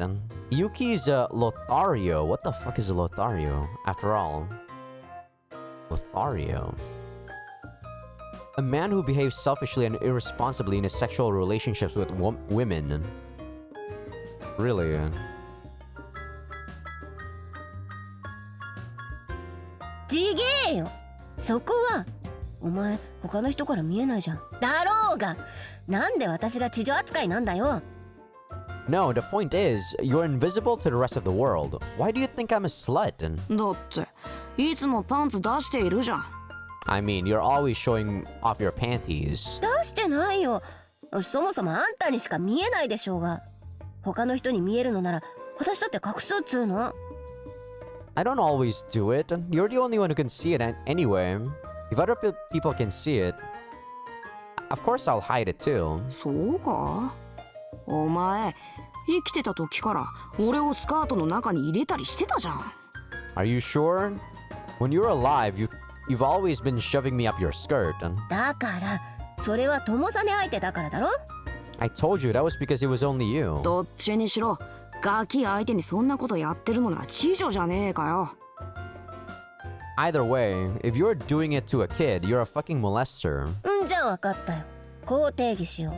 Yuki's a Lothario. What the fuck is a Lothario, after all? Lothario. A man who behaves selfishly and irresponsibly in his sexual relationships with women. Really? ちげえよ。そこはお前他の人から見えないじゃん。だろうがなんで私が地上扱いなんだよ。 No, the point is, you're invisible to the rest of the world. Why do you think I'm a slut? だっていつもパンツ出しているじゃん。 I mean, you're always showing off your panties. 出してないよ。そもそもあんたにしか見えないでしょうが。他の人に見えるのなら私だって隠すっつうの。 I don't always do it. You're the only one who can see it anyway. If other people can see it, of course I'll hide it too. そうか？お前生きてた時から俺をスカートの中に入れたりしてたじゃん。 Are you sure? When you're alive, you've always been shoving me up your skirt. だからそれは友さね相手だからだろ。 I told you that was because it was only you. どっちにしろガキ相手にそんなことやってるのなら知女じゃねえかよ。 Either way, if you're doing it to a kid, you're a fucking molester. じゃあ分かったよ。こう定義しよう。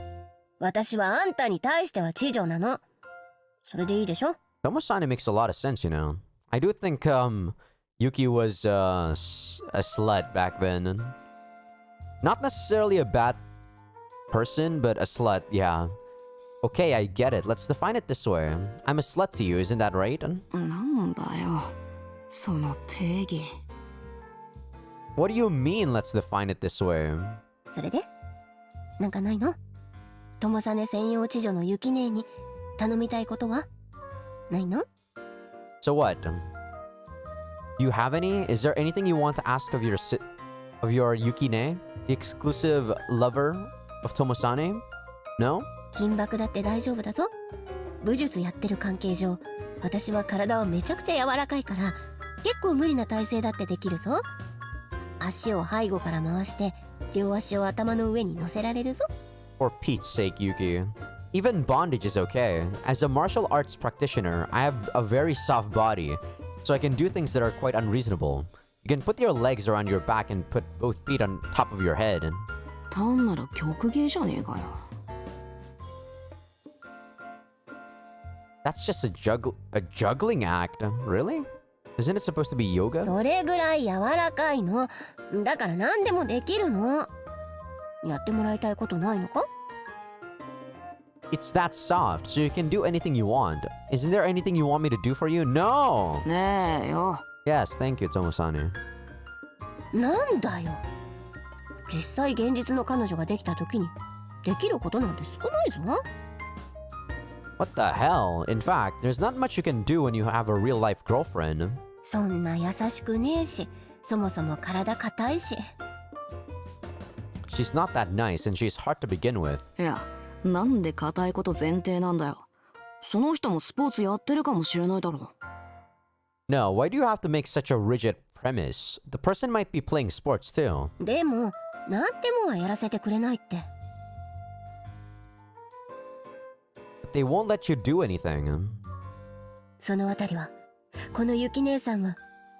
私はあんたに対しては知女なの。それでいいでしょ？ Tomo-san makes a lot of sense, you know. I do think Yuki was a slut back then. Not necessarily a bad person, but a slut, yeah. Okay, I get it. Let's define it this way. I'm a slut to you, isn't that right? なんだよその定義。 What do you mean, let's define it this way? それでなんかないの？友さね専用知女のゆき姉に頼みたいことはないの？ So what? Do you have any? Is there anything you want to ask of your Yukine, the exclusive lover of Tomosane? No? 金箔だって大丈夫だぞ。武術やってる関係上、私は体はめちゃくちゃ柔らかいから結構無理な体勢だってできるぞ。足を背後から回して両足を頭の上に乗せられるぞ。 For Pete's sake, Yuki. Even bondage is okay. As a martial arts practitioner, I have a very soft body, so I can do things that are quite unreasonable. You can put your legs around your back and put both feet on top of your head. 単なる曲芸じゃねえかよ。 That's just a juggling act. Really? Isn't it supposed to be yoga? それぐらい柔らかいの。だから何でもできるの。やってもらいたいことないのか？ It's that soft, so you can do anything you want. Isn't there anything you want me to do for you? No! ねえよ。 Yes, thank you, Tomosane. なんだよ。実際現実の彼女ができた時にできることなんて少ないぞ。 What the hell? In fact, there's not much you can do when you have a real-life girlfriend. そんな優しくねえし、そもそも体硬いし。 She's not that nice, and she's hard to begin with. いやなんで硬いこと前提なんだよ。その人もスポーツやってるかもしれないだろ。 No, why do you have to make such a rigid premise? The person might be playing sports too. でも、なんでもはやらせてくれないって。 But they won't let you do anything. そのあたりは、このゆき姉さんは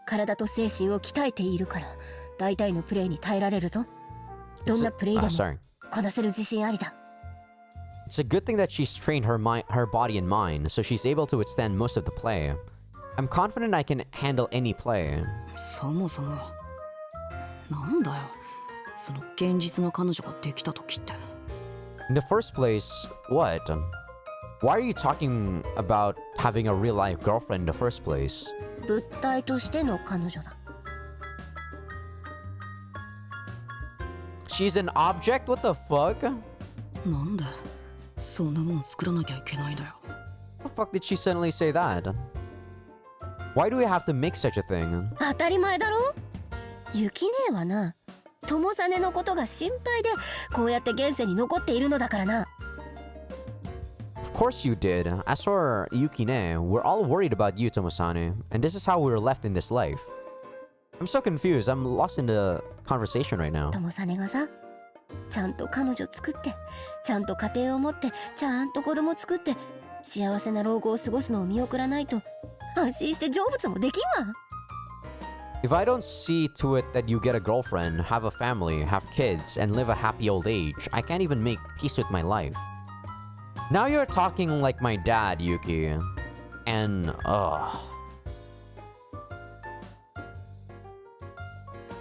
体と精神を鍛えているから、大体のプレイに耐えられるぞ。どんなプレイでも sorry. こなせる自信ありだ。 It's a good thing that she's trained her body and mind, so she's able to withstand most of the play. I'm confident I can handle any play. そもそもなんだよその現実の彼女ができた時って。 In the first place, what? Why are you talking about having a real-life girlfriend in the first place? 物体としての彼女だ。 She's an object? What the fuck? なんでそんなもん作らなきゃいけないんだよ。 What the fuck did she suddenly say that? Why do we have to make such a thing? 当たり前だろ。ゆき姉はな、友実のことが心配でこうやって現世に残っているのだからな。 Of course you did. As for Yukine, we're all worried about you, Tomosane, and this is how we were left in this life. I'm so confused. I'm lost in the conversation right now. 友実がさ、ちゃんと彼女作って、ちゃんと家庭を持って、ちゃんと子供作って、幸せな老後を過ごすのを見送らないと、安心して成仏もできんわ。 If I don't see to it that you get a girlfriend, have a family, have kids, and live a happy old age, I can't even make peace with my life. Now you're talking like my dad, Yuki. And,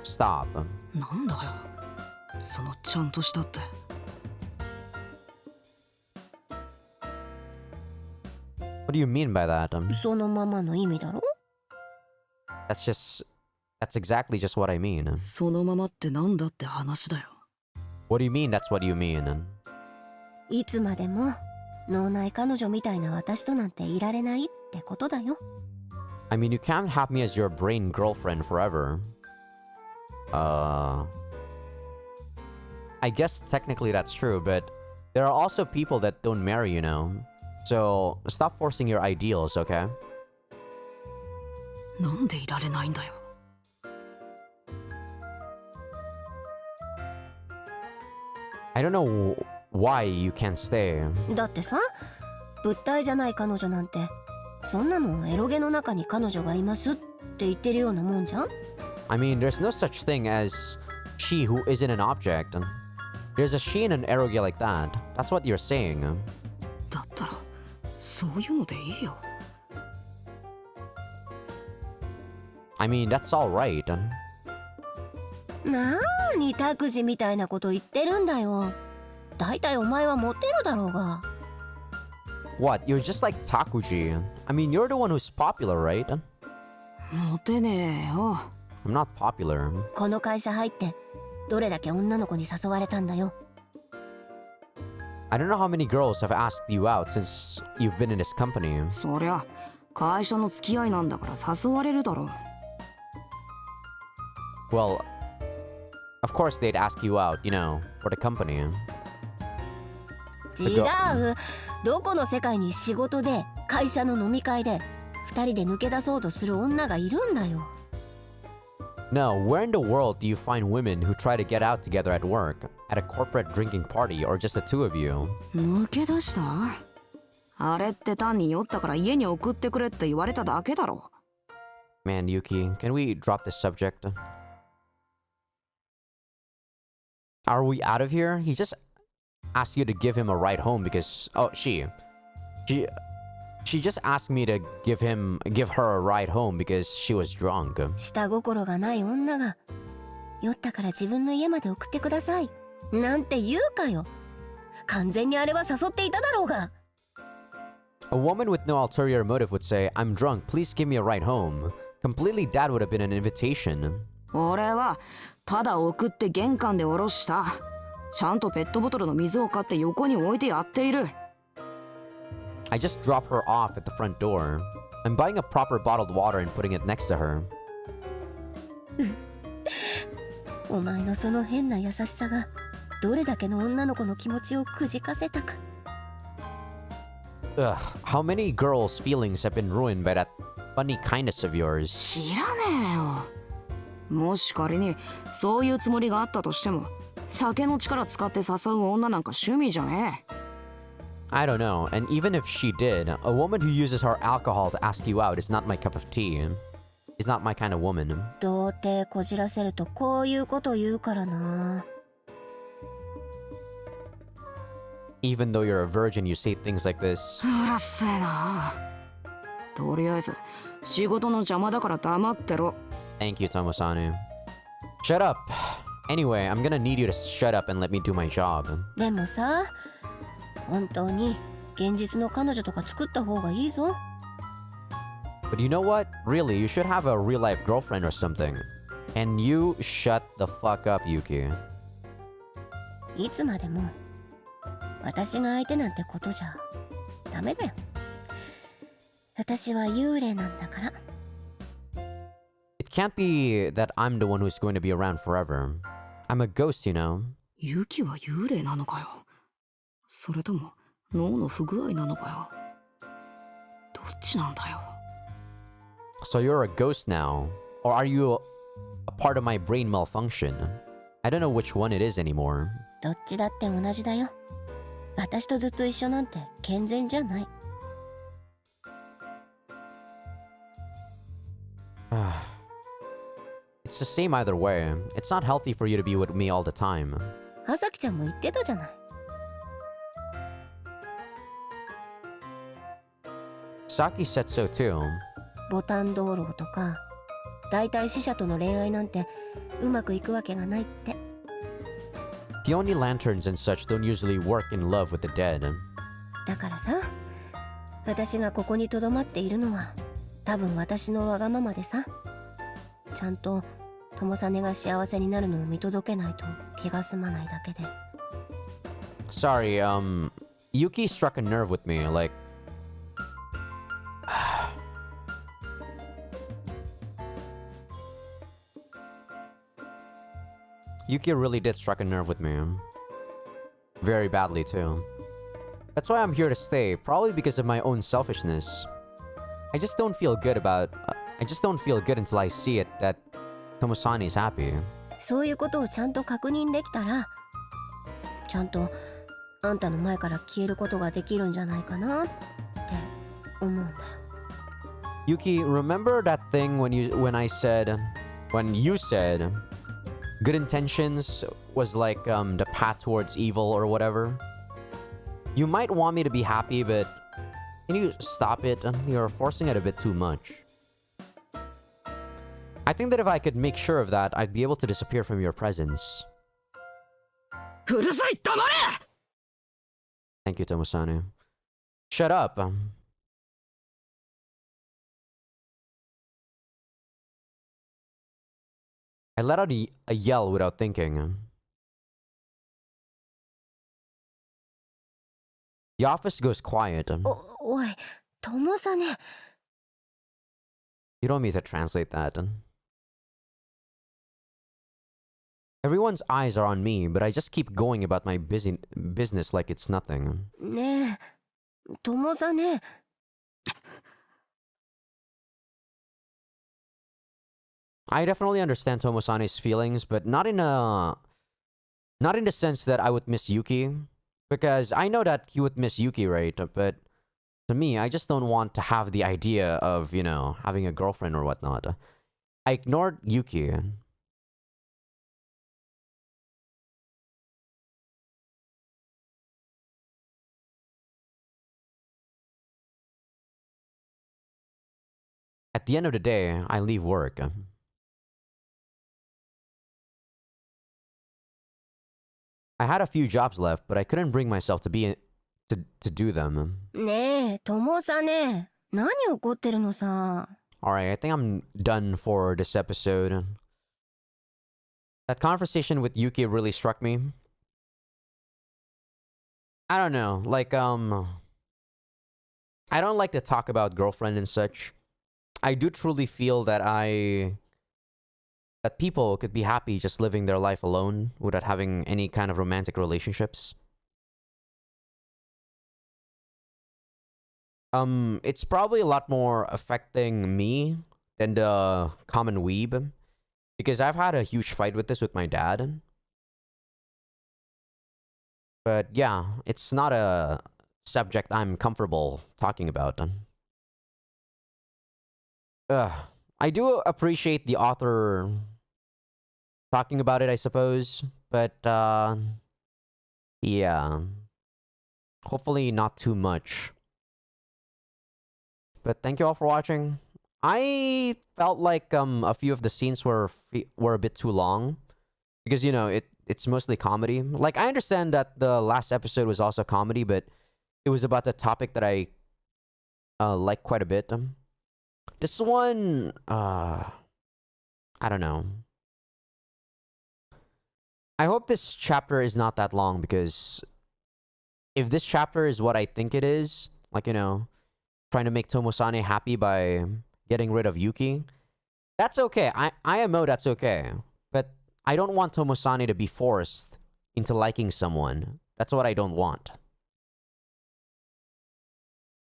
Stop. なんだよそのちゃんとしたって。 What do you mean by that? そのままの意味だろ。 That's exactly just what I mean. そのままってなんだって話だよ。 What do you mean that's what you mean? いつまでも脳内彼女みたいな私となんていられないってことだよ。 I mean, you can't have me as your brain girlfriend forever. Uh, I guess technically that's true, but there are also people that don't marry, you know. So stop forcing your ideals, okay? なんでいられないんだよ。I don't know why you can't stay. だってさ、物体じゃない彼女なんて、そんなのエロゲの中に彼女がいますって言ってるようなもんじゃん。 I mean, there's no such thing as she who isn't an object. There's a she in an eroge like that. That's what you're saying. だったらそういうのでいいよ。I mean, that's all right. なーに託児みたいなこと言ってるんだよ。だいたいお前はモテるだろうが。 What? You're just like Takuji. I mean, you're the one who's popular, right? モテねえよ。I'm not popular. この会社入ってどれだけ女の子に誘われたんだよ。 I don't know how many girls have asked you out since you've been in this company. そりゃ会社の付き合いなんだから誘われるだろう。 Well, of course they'd ask you out, you know, for the company. 違う。どこの世界に仕事で会社の飲み会で二人で抜け出そうとする女がいるんだよ。 No, where in the world do you find women who try to get out together at work, at a corporate drinking party, or just the two of you? 抜け出した？あれって単に酔ったから家に送ってくれって言われただけだろ。 Man, Yuki, can we drop this subject? Are we out of here? He just asked you to give him a ride home because... Oh, she just asked me to give her a ride home because she was drunk. 下心がない女が酔ったから自分の家まで送ってくださいなんて言うかよ。完全にあれは誘っていただろうが。 A woman with no ulterior motive would say, I'm drunk, please give me a ride home. Completely that would have been an invitation. 俺はただ送って玄関で降ろした。ちゃんとペットボトルの水を買って横に置いてやっている。 I just drop her off at the front door. I'm buying a proper bottled water and putting it next to her. お前のその変な優しさがどれだけの女の子の気持ちをくじかせたか。 Ugh, how many girls' feelings have been ruined by that funny kindness of yours? 知らねえよ。もし仮にそういうつもりがあったとしても、酒の力使って誘う女なんか趣味じゃねえ。 I don't know, and even if she did, a woman who uses her alcohol to ask you out is not my cup of tea. Is not my kind of woman. 童貞こじらせるとこういうこと言うからな。 Even though you're a virgin, you say things like this. うるせえな。とりあえず仕事の邪魔だから黙ってろ。 Thank you, Tomosane. Shut up. Anyway, I'm gonna need you to shut up and let me do my job. でもさ、本当に現実の彼女とか作った方がいいぞ。 But you know what? Really, you should have a real-life girlfriend or something. And you shut the fuck up, Yuki. いつまでも私が相手なんてことじゃダメだよ。私は幽霊なんだから。 It can't be that I'm the one who's going to be around forever. I'm a ghost, you know. ユキは幽霊なのかよ。それとも脳の不具合なのかよ。どっちなんだよ。 So you're a ghost now? Or are you a part of my brain malfunction? I don't know which one it is anymore. どっちだって同じだよ。私とずっと一緒なんて健全じゃない。 It's the same either way. It's not healthy for you to be with me all the time. あさきちゃんも言ってたじゃない。 Saki said so too. ボタン道路とか大体死者との恋愛なんてうまくいくわけがないって。 Peony lanterns and such don't usually work in love with the dead. だからさ、私がここにとどまっているのは多分私のわがままでさ、ちゃんと友さねが幸せになるのを見届けないと気が済まないだけで。 Sorry, Yuki struck a nerve with me, like... Yuki really did strike a nerve with me. Very badly, too. That's why I'm here to stay, probably because of my own selfishness. I just don't feel good until I see it that Tomosani is happy. そういうことをちゃんと確認できたら、ちゃんとあんたの前から消えることができるんじゃないかなって思うんだよ。 Yuki, remember that thing when you said good intentions was like the path towards evil or whatever? You might want me to be happy, but can you stop it? You're forcing it a bit too much. I think that if I could make sure of that, I'd be able to disappear from your presence. うるさい、黙れ! Thank you, Tomosane. Shut up. I let out a yell without thinking. The office goes quiet. おい、友さね。 You don't need to translate that. Everyone's eyes are on me, but I just keep going about my business like it's nothing. ねえ、友さね。 I definitely understand Tomosane's feelings, but not in the sense that I would miss Yuki. Because I know that he would miss Yuki, right? But to me, I just don't want to have the idea of, having a girlfriend or whatnot. I ignored Yuki. At the end of the day, I leave work. I had a few jobs left, but I couldn't bring myself to do them. ねえ、友さね。何怒ってるのさ。 Alright, I think I'm done for this episode. That conversation with Yuki really struck me. I don't know, I don't like to talk about girlfriend and such. I do truly feel that that people could be happy just living their life alone without having any kind of romantic relationships. It's probably a lot more affecting me than the common weeb, because I've had a huge fight with this with my dad. But yeah, it's not a subject I'm comfortable talking about. I do appreciate the author talking about it, I suppose, but yeah, hopefully not too much. But thank you all for watching. I felt like a few of the scenes were a bit too long, because it's mostly comedy. Like, I understand that the last episode was also comedy, but it was about the topic that I like quite a bit. This one, I don't know. I hope this chapter is not that long, because if this chapter is what I think it is, trying to make Tomosane happy by getting rid of Yuki, that's okay. IMO, that's okay. But I don't want Tomosane to be forced into liking someone. That's what I don't want.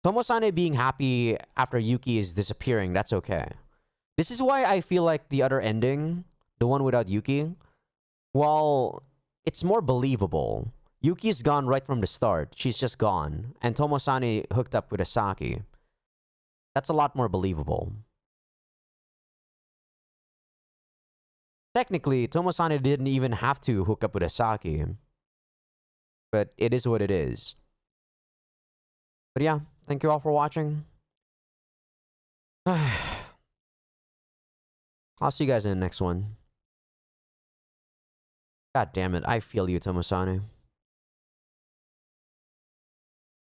Tomosane being happy after Yuki is disappearing, that's okay. This is why I feel like the other ending, the one without Yuki, well, it's more believable. Yuki's gone right from the start. She's just gone. And Tomosane hooked up with Asaki. That's a lot more believable. Technically, Tomosane didn't even have to hook up with Asaki. But it is what it is. But yeah, thank you all for watching. I'll see you guys in the next one. God damn it, I feel you, Tomosane.